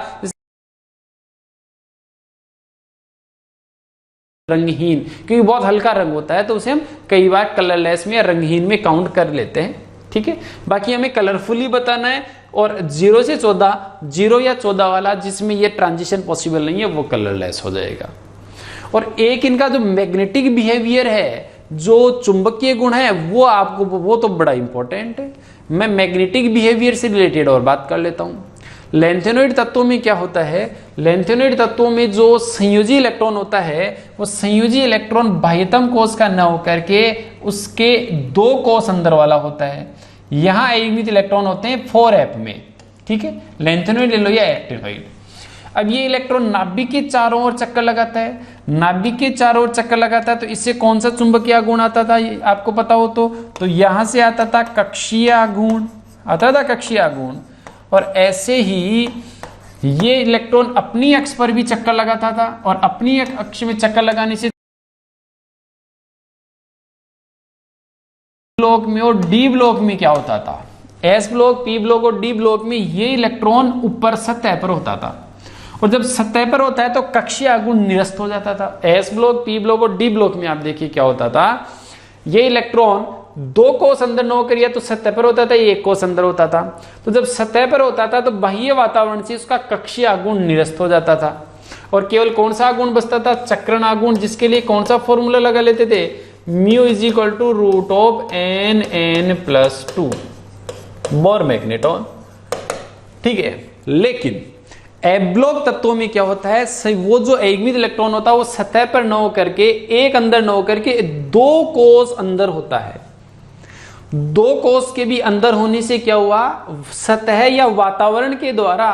[SPEAKER 1] रंगहीन, क्योंकि बहुत हल्का रंग होता है तो उसे हम कई बार कलरलेस में या रंगहीन में काउंट कर लेते हैं। ठीक है, बाकी हमें कलरफुली बताना है, और 0 से 14, 0 या 14 वाला जिसमें ये ट्रांजिशन पॉसिबल नहीं है वो कलरलेस हो जाएगा। और एक इनका जो मैग्नेटिक बिहेवियर है, जो चुंबकीय गुण है, वो आपको वो तो बड़ा इंपॉर्टेंट है। मैं मैग्नेटिक बिहेवियर से रिलेटेड और बात कर लेता हूं। लैंथेनोइड तत्वों में क्या होता है, लैंथेनोइड तत्वों में जो संयोजी इलेक्ट्रॉन होता है वो संयोजी इलेक्ट्रॉन बाह्यतम कोष का न होकर के उसके 2 कोष अंदर वाला होता है। यहां अयुग्मित इलेक्ट्रॉन होते हैं 4f में। ठीक है, लैंथेनोइड ले लो या एक्टिनोइड। अब ये इलेक्ट्रॉन नाभिक के चारों ओर चक्कर लगाता है, नाभिक के चारों ओर चक्कर लगाता है, तो इससे कौन सा चुंबकीय गुण आता था आपको पता हो तो यहां से आता था कक्षीय गुण, आता था कक्षीय गुण। और ऐसे ही ये इलेक्ट्रॉन अपनी अक्ष पर भी चक्कर लगाता था, और अपनी अक्ष में चक्कर लगाने से ब्लॉक में और डी ब्लॉक में क्या होता था, एस ब्लॉक, पी ब्लॉक और डी ब्लॉक में ये इलेक्ट्रॉन ऊपर सतह पर होता था, और जब सतह पर होता है तो कक्षीय गुण निरस्त हो जाता था। एस ब्लॉक, पी ब्लॉक और डी ब्लॉक में आप देखिए क्या होता था, ये इलेक्ट्रॉन 2 कोष अंदर न होकर या तो सतह पर होता था, 1 कोष अंदर होता था। तो जब सतह पर होता था तो बाह्य वातावरण से उसका कक्षीय गुण निरस्त हो जाता था, और केवल कौन सा गुण बचता था, चक्रण आगुण, जिसके लिए कौन सा फॉर्मूला लगा लेते थे, mu is equal to root of n+2 Bohr magneton. ठीक है, लेकिन एब्लॉक तत्वों में क्या होता है, वो जो अयुग्मित इलेक्ट्रॉन होता है वो सतह पर न होकर के, एक अंदर न होकर के 2 कोष अंदर होता है। 2 कोष के भी अंदर होने से क्या हुआ, सतह या वातावरण के द्वारा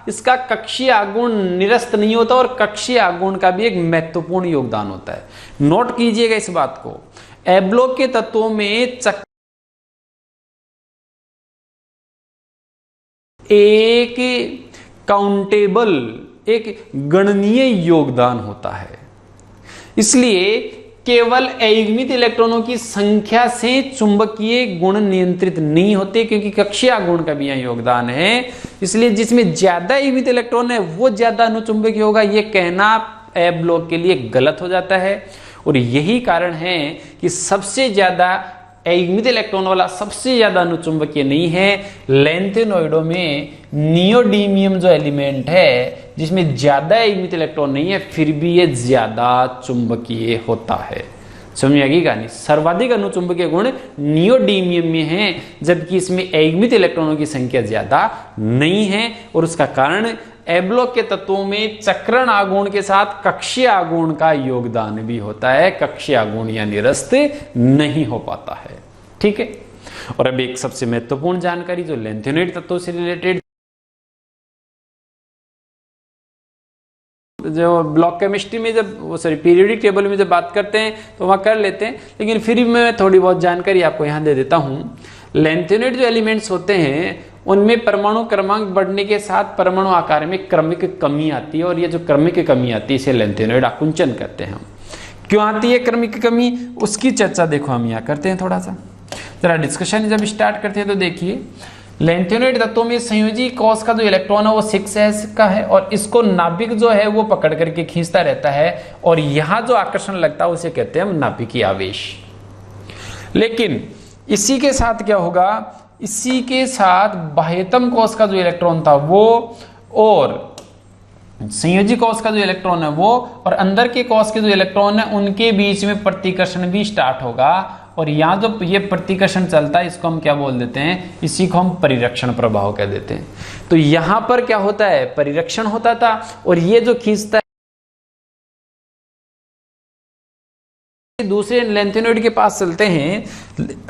[SPEAKER 1] इसका कक्षीय गुण निरस्त नहीं होता, और कक्षीय गुण का भी एक महत्वपूर्ण योगदान होता है। नोट कीजिएगा इस बात को, एब्लॉक के तत्वों में एक काउंटेबल, एक गणनीय योगदान होता है। इसलिए केवल अयुग्मित इलेक्ट्रॉनों की संख्या से चुंबकीय गुण नियंत्रित नहीं होते, क्योंकि कक्षीय गुण का भी यहाँ योगदान है। इसलिए जिसमें ज्यादा अयुग्मित इलेक्ट्रॉन है वो ज्यादा अनुचुंबकीय होगा, ये कहना ए ब्लॉक के लिए गलत हो जाता है। और यही कारण है कि सबसे ज्यादा अयुग्मित इलेक्ट्रॉन वाला सबसे ज्यादा अनुचुंबकीय नहीं है। लैंथेनोइडों में नियोडीमियम जो एलिमेंट है जिसमें ज्यादा अयुग्मित इलेक्ट्रॉन नहीं है, फिर भी ये ज्यादा चुंबकीय होता है। समझ आएगी कहानी, सर्वाधिक अनुचुंबकीय गुण नियोडीमियम में है, जबकि इसमें अयुग्मित इलेक्ट्रॉनों की संख्या ज्यादा नहीं है। और उसका कारण एब्लॉक के तत्वों में चक्रण आगुण के साथ कक्षीय आगुण का योगदान भी होता है, कक्षीय आगुण या निरस्त नहीं हो पाता है। ठीक है, और अब एक सबसे महत्वपूर्ण जानकारी जो लैंथेनोइड तत्वों से रिलेटेड, जो ब्लॉक केमिस्ट्री में जब पीरियोडिक टेबल में जब बात करते हैं तो वहां कर लेते हैं, लेकिन फिर मैं थोड़ी बहुत जानकारी आपको यहां दे देता हूं। लैंथेनोइड जो एलिमेंट्स होते हैं उनमें परमाणु क्रमांक बढ़ने के साथ परमाणु आकार में क्रमिक कमी आती है, और ये जो क्रमिक कमी आती है इसे लैंथेनोइड आकुंचन कहते हैं हम। क्यों आती है क्रमिक कमी, उसकी चर्चा देखो हम यहाँ करते हैं। थोड़ा सा जरा डिस्कशन जब स्टार्ट करते हैं तो देखिए, लैंथेनोइड तत्वों में संयोजी कोष का जो इलेक्ट्रॉन है वो 6s का है, और इसको नाभिक जो है वो पकड़ करके खींचता रहता है, और यहाँ जो आकर्षण लगता है उसे कहते हैं नाभिकीय आवेश। लेकिन इसी के साथ क्या होगा, इसी के साथ बाह्यतम कोष का जो इलेक्ट्रॉन था वो, और संयोजी कोष का जो इलेक्ट्रॉन है वो, और अंदर के कोष के जो इलेक्ट्रॉन है उनके बीच में प्रतिकर्षण भी स्टार्ट होगा। और यहाँ जो ये प्रतिकर्षण चलता है इसको हम क्या बोल देते हैं, इसी को हम परिरक्षण प्रभाव कह देते हैं। तो यहाँ पर क्या होता है, परिरक्षण होता था, और ये जो खींचता है दूसरे लैंथेनोइड के पास चलते हैं।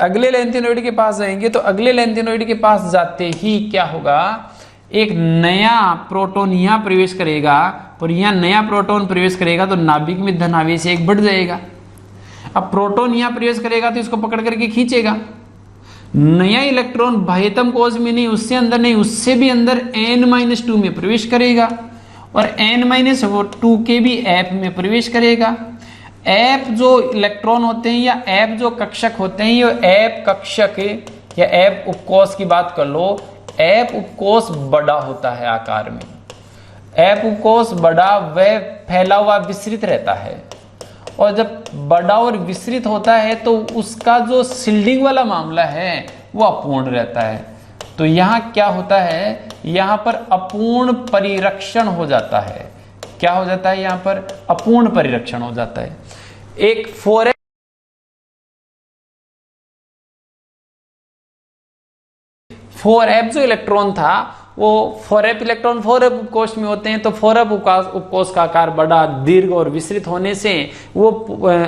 [SPEAKER 1] अगले लैंथेनोइड के पास जाएंगे तो अगले लैंथेनोइड के पास जाते ही क्या होगा, एक नया प्रोटॉन यहाँ प्रवेश करेगा, और यहाँ नया प्रोटॉन प्रवेश करेगा तो नाभिक में धन आवेश 1 बढ़ जाएगा। अब प्रोटॉन यहाँ प्रवेश करेगा तो इसको पकड़ करके खींचेगा। नया इलेक्ट्रॉन बाह्यतम कोष में नहीं, उससे अंदर नहीं, उससे भी अंदर n-2 में प्रवेश करेगा, और n-2 के भी ऐप में प्रवेश करेगा। ऐप जो इलेक्ट्रॉन होते हैं या ऐप जो कक्षक होते हैं, ये ऐप कक्षक या एप उपकोष की बात कर लो, एप उपकोष बड़ा होता है आकार में। एप उपकोष बड़ा वह फैला हुआ विस्तृत रहता है, और जब बड़ा और विस्तृत होता है तो उसका जो सील्डिंग वाला मामला है वो अपूर्ण रहता है। तो यहाँ क्या होता है, यहाँ पर अपूर्ण परिरक्षण हो जाता है। क्या हो जाता है, यहाँ पर अपूर्ण परिरक्षण हो जाता है। एक 4f जो इलेक्ट्रॉन था वो 4f इलेक्ट्रॉन 4f उपकोष में होते हैं, तो 4f उपकोष का आकार बड़ा, दीर्घ और विस्तृत होने से वो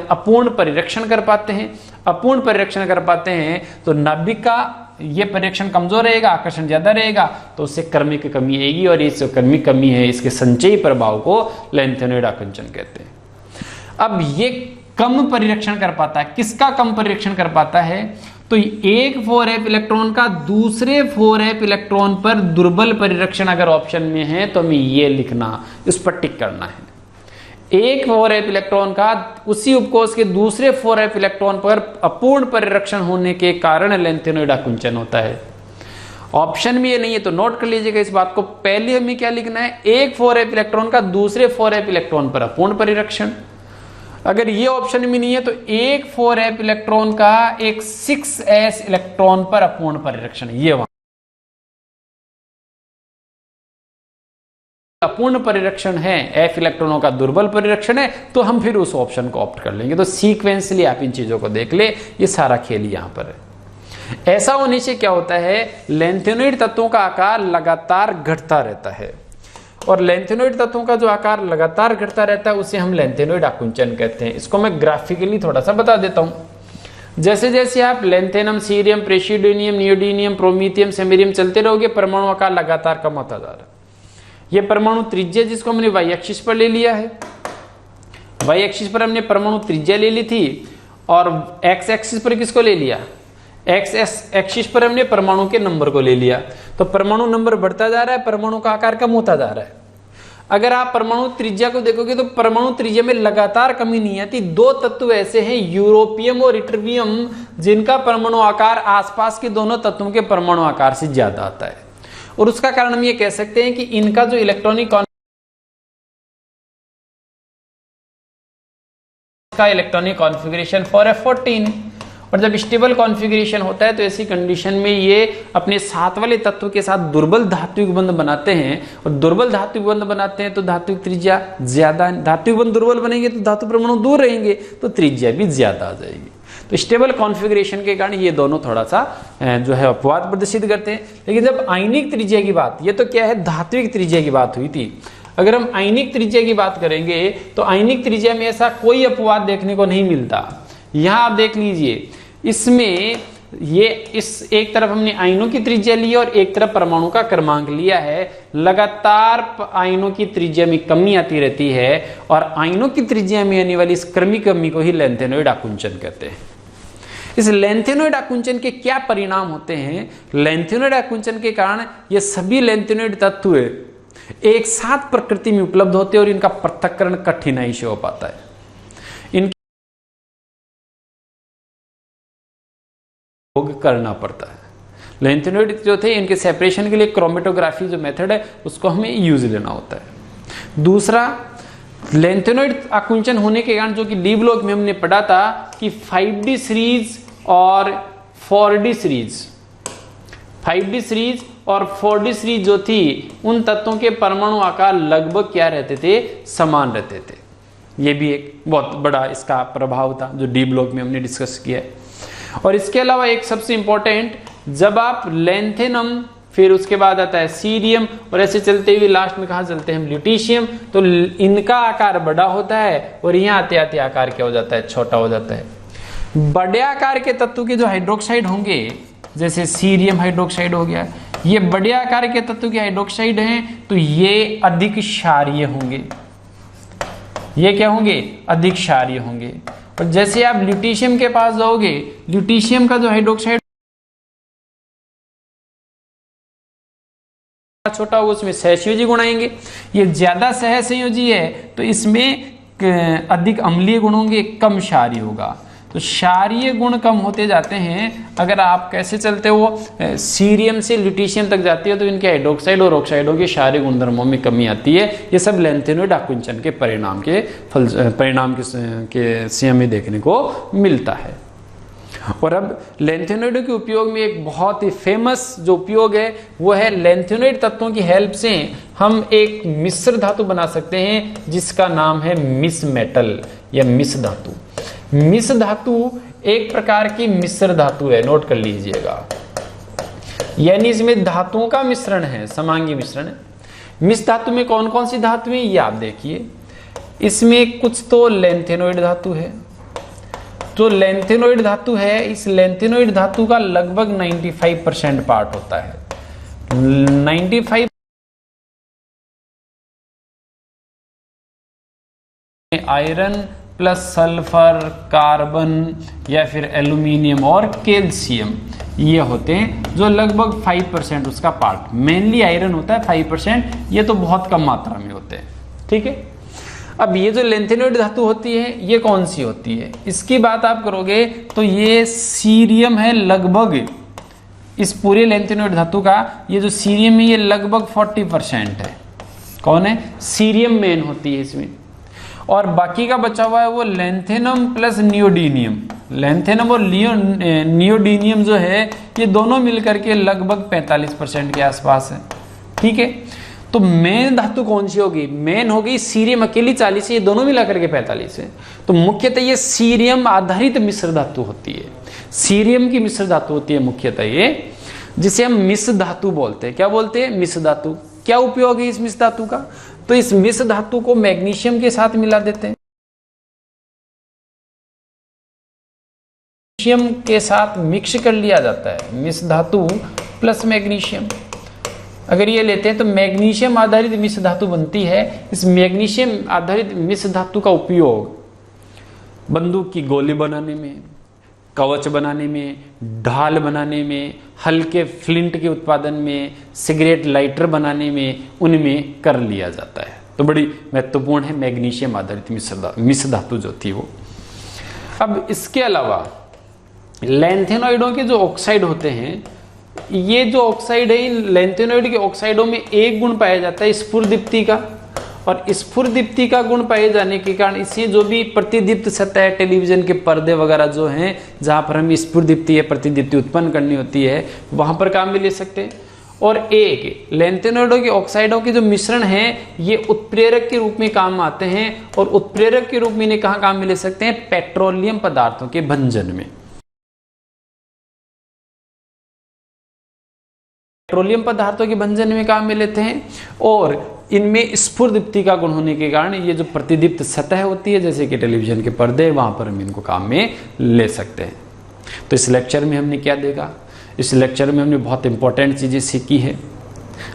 [SPEAKER 1] अपूर्ण परिरक्षण कर पाते हैं। अपूर्ण परिरक्षण कर पाते हैं तो नाभिक का ये परिरक्षण कमजोर रहेगा, आकर्षण ज्यादा रहेगा, तो उससे क्रमिक कमी आएगी, और ये जो क्रमिक कमी है इसके संचयी प्रभाव को लैंथेनॉइड आकुंचन कहते हैं। अब ये कम परिरक्षण कर पाता है, किसका कम परिरक्षण कर पाता है, तो एक 4f इलेक्ट्रॉन का दूसरे 4f इलेक्ट्रॉन पर दुर्बल परिरक्षण अगर ऑप्शन में है तो हमें ये लिखना, इस पर टिक करना है। एक 4f इलेक्ट्रॉन का उसी उपकोष के दूसरे 4f इलेक्ट्रॉन पर अपूर्ण परिरक्षण होने के कारण लैंथेनॉइड आकुंचन होता है। ऑप्शन में ये नहीं है तो नोट कर लीजिएगा इस बात को। पहले हमें क्या लिखना है, एक 4f इलेक्ट्रॉन का दूसरे 4f इलेक्ट्रॉन पर अपूर्ण परिरक्षण। अगर ये ऑप्शन में नहीं है तो एक 4f इलेक्ट्रॉन का एक 6s इलेक्ट्रॉन पर अपूर्ण परिरक्षण, ये वहां अपूर्ण परिरक्षण है, f इलेक्ट्रॉनों का दुर्बल परिरक्षण है, तो हम फिर उस ऑप्शन को ऑप्ट कर लेंगे। तो सीक्वेंसली आप इन चीजों को देख ले, ये सारा खेल यहां पर है। ऐसा होने से क्या होता है, लैंथेनॉइड तत्वों का आकार लगातार घटता रहता है, और लैंथेनॉइड तत्वों का जो आकार लगातार घटता रहता है उसे हम लैंथेनॉइड आकुंचन कहते हैं। इसको मैं ग्राफिकली थोड़ा सा बता देता हूं। जैसे जैसे आप लैंथेनम, सीरियम, प्रेसिडोनियम, नियोडीनियम, प्रोमीथियम, सेमेरियम चलते रहोगे, परमाणु आकार लगातार कम होता जा रहा है। ये परमाणु त्रिज्या जिसको हमने वाई एक्सिस पर ले लिया है, वाई एक्सिस पर हमने परमाणु त्रिज्या ले ली थी, और एक्स एक्सिस पर किसको ले लिया, एक्स एक्सिस पर हमने परमाणु के नंबर को ले लिया। तो परमाणु नंबर बढ़ता जा रहा है, परमाणु का आकार कम होता जा रहा है। अगर आप परमाणु त्रिज्या को देखोगे तो परमाणु त्रिज्या में लगातार कमी नहीं आती। दो तत्व ऐसे हैं, यूरोपियम और इटरबियम, जिनका परमाणु आकार आसपास के दोनों तत्वों के परमाणु आकार से ज्यादा आता है, और उसका कारण हम ये कह सकते हैं कि इनका जो इलेक्ट्रॉनिक कॉन्फ़िगरेशन 4f14, और जब स्टेबल कॉन्फ़िगरेशन होता है तो ऐसी कंडीशन में ये अपने साथ वाले तत्व के साथ दुर्बल धात्विक बंध बनाते हैं, और दुर्बल धात्विक बंध बनाते हैं तो धात्विक त्रिज्या ज्यादा, धात्विक बंध दुर्बल बनेंगे तो धातु परमाणु दूर रहेंगे तो त्रिज्या भी ज्यादा आ जाएगी। तो स्टेबल कॉन्फ़िगरेशन के कारण ये दोनों थोड़ा सा जो है अपवाद प्रदर्शित करते हैं। लेकिन जब आयनिक त्रिज्या की बात, ये तो क्या है धात्विक त्रिज्या की बात हुई थी, अगर हम आयनिक त्रिज्या की बात करेंगे तो आयनिक त्रिज्या में ऐसा कोई अपवाद देखने को नहीं मिलता। यहां आप देख लीजिए, इसमें ये इस एक तरफ हमने आयनों की त्रिज्या ली और एक तरफ परमाणु का क्रमांक लिया है। लगातार आयनों की त्रिज्या में कमी आती रहती है, और आयनों की त्रिज्या में आने वाली इस क्रमिक कमी को ही लैंथेनॉइड आकुंचन कहते हैं। इस लैंथेनॉइड आकुंचन के क्या परिणाम होते हैं, लैंथेनॉइड आकुंचन के कारण ये सभी लैंथेनॉइड तत्व एक साथ प्रकृति में उपलब्ध होते हैं और इनका पृथक्करण कठिनाई से हो पाता है। करना पड़ता है। लैंथेनॉइड जो थे इनके सेपरेशन के लिए क्रोमेटोग्राफी जो मेथड है उसको हमें यूज लेना होता है। दूसरा, लैंथेनॉइड आकुंचन होने के कारण जो कि डी ब्लॉक में हमने पढ़ा था कि 5D सीरीज और 4D सीरीज, 5D सीरीज और 4D सीरीज जो थी उन तत्वों के परमाणु आकार लगभग क्या रहते थे, समान रहते थे। ये भी एक बहुत बड़ा इसका प्रभाव था जो डी ब्लॉक में हमने डिस्कस किया है। और इसके अलावा एक सबसे इंपॉर्टेंट, जब आप लैंथेनम, फिर उसके बाद आता है सीरियम, और ऐसे चलते हुए लास्ट में कहा चलते हैं ल्यूटीशियम, तो इनका आकार बड़ा होता है और यहाँ आते आते आकार क्या हो जाता है, छोटा हो जाता है। बड़े आकार के तत्व के जो हाइड्रोक्साइड होंगे, जैसे सीरियम हाइड्रोक्साइड हो गया, ये बड़े आकार के तत्व के हाइड्रोक्साइड हैं तो ये अधिक क्षारीय होंगे। ये क्या होंगे, अधिक क्षारीय होंगे। और जैसे आप ल्यूटीशियम के पास जाओगे, ल्यूटीशियम का जो हाइड्रोक्साइड छोटा होगा उसमें सहसंयोजी गुण आएंगे। ये ज्यादा सहसंयोजी है तो इसमें अधिक अम्लीय गुण होंगे, कम क्षारीय होगा। तो क्षारीय गुण कम होते जाते हैं। अगर आप कैसे चलते हो, सीरियम से ल्यूटीशियम तक जाती है तो इनके हाइड्रोक्साइड और ऑक्साइडों के क्षारीय गुणधर्मों में कमी आती है। ये सब लैंथेनोइड आकुंचन के परिणाम के से हमें देखने को मिलता है। और अब लैंथेनोइड के उपयोग में एक बहुत ही फेमस जो उपयोग है वो है लैंथेनोइड तत्वों की हेल्प से हम एक मिश्र धातु बना सकते हैं जिसका नाम है मिस मेटल या मिस धातु। मिस धातु एक प्रकार की मिश्र धातु है, नोट कर लीजिएगा, यानी इसमें धातुओं का मिश्रण है, समांगी मिश्रण है। मिस धातु में कौन कौन सी धातु है ये आप देखिए। इसमें कुछ तो लैंथेनोइड धातु है, जो लैंथेनोइड धातु है इस लैंथेनोइड धातु का लगभग 95% पार्ट होता है। 95 आयरन प्लस सल्फर, कार्बन या फिर एल्यूमिनियम और कैल्शियम ये होते हैं जो लगभग 5% उसका पार्ट, मेनली आयरन होता है 5%, ये तो बहुत कम मात्रा में होते हैं। ठीक है, अब ये जो लैंथेनोइड धातु होती है ये कौन सी होती है, इसकी बात आप करोगे तो ये सीरियम है। लगभग इस पूरे लैंथेनोइड धातु का ये जो सीरियम है ये लगभग 40% है। कौन है, सीरियम मेन होती है इसमें, और बाकी का बचा हुआ है वो लैंथेनम प्लस नियोडीनियम। लैंथेनम और नियोडीनियम जो है ये दोनों मिलकर के लगभग 45% के आसपास है। ठीक है, तो मेन धातु कौन सी होगी, मेन होगी सीरियम अकेली 40 है, ये दोनों मिलाकर के 45 है। तो मुख्यतः ये सीरियम आधारित मिश्र धातु होती है, सीरियम की मिश्र धातु होती है मुख्यतः ये, जिसे हम मिश्र धातु बोलते हैं। क्या बोलते हैं, मिश्र धातु। क्या उपयोग है इस मिश्र धातु का, तो इस मिश्र धातु को मैग्नीशियम के साथ मिला देते हैं, मैग्नीशियम के साथ मिक्स कर लिया जाता है, मिश्र धातु प्लस मैग्नीशियम। अगर ये लेते हैं तो मैग्नीशियम आधारित मिश्र धातु बनती है। इस मैग्नीशियम आधारित मिश्र धातु का उपयोग बंदूक की गोली बनाने में, कवच बनाने में, ढाल बनाने में, हल्के फ्लिंट के उत्पादन में, सिगरेट लाइटर बनाने में, उनमें कर लिया जाता है। तो बड़ी महत्वपूर्ण है मैग्नीशियम आधारित मिश्र धातु जो थी वो। अब इसके अलावा लैंथेनोइडों के जो ऑक्साइड होते हैं, ये जो ऑक्साइड है इन लैंथेनोइड के ऑक्साइडों में एक गुण पाया जाता है स्फुरदीप्ति का, और स्फुरदीप्ति का गुण पाए जाने के कारण इसे जो भी प्रतिदीप्त सतह है, टेलीविजन के पर्दे वगैरह जो हैं जहां पर हम स्फुरदीप्ति या प्रतिदीप्ति उत्पन्न करनी होती है वहां पर काम में ले सकते हैं। और एक लैंथेनोइडों के ऑक्साइडों के जो मिश्रण है ये उत्प्रेरक के रूप में काम आते हैं, और उत्प्रेरक के रूप में इन्हें कहां काम में ले सकते हैं, पेट्रोलियम पदार्थों के भंजन में। पेट्रोलियम पदार्थों के भंजन में काम में लेते हैं, और इनमें स्फुरदीप्ति का गुण होने के कारण ये जो प्रतिदीप्त सतह होती है जैसे कि टेलीविजन के पर्दे, वहां पर हम इनको काम में ले सकते हैं। तो इस लेक्चर में हमने क्या देखा, इस लेक्चर में हमने बहुत इंपॉर्टेंट चीजें सीखी है।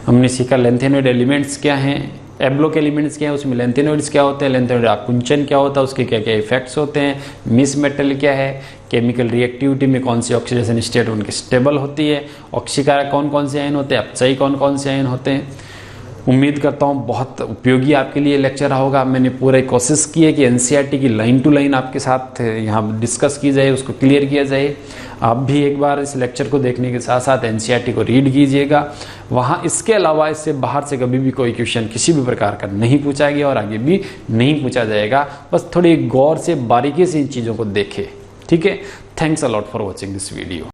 [SPEAKER 1] हमने सीखा लैंथेनोइड एलिमेंट्स क्या हैं, एब्लोक एलिमेंट्स क्या है, उसमें लैंथेनोइड्स क्या होते हैं, लैंथेनोइड आकुंचन क्या होता है, उसके क्या क्या इफेक्ट्स होते हैं, मिस मेटल क्या है, केमिकल रिएक्टिविटी में कौन सी ऑक्सीडेशन स्टेट उनकी स्टेबल होती है, ऑक्सीकारक कौन कौन से आयन होते हैं, अपचयी कौन कौन से आयन होते हैं। उम्मीद करता हूँ बहुत उपयोगी आपके लिए लेक्चर होगा। मैंने पूरी कोशिश की है कि एनसीईआरटी की लाइन टू लाइन आपके साथ यहाँ डिस्कस की जाए, उसको क्लियर किया जाए। आप भी एक बार इस लेक्चर को देखने के साथ साथ एनसीईआरटी को रीड कीजिएगा। वहाँ इसके अलावा इससे बाहर से कभी भी कोई क्वेश्चन किसी भी प्रकार का नहीं पूछा गया और आगे भी नहीं पूछा जाएगा। बस थोड़ी गौर से बारीकी से इन चीज़ों को देखें, ठीक है। Thanks a lot for watching this video.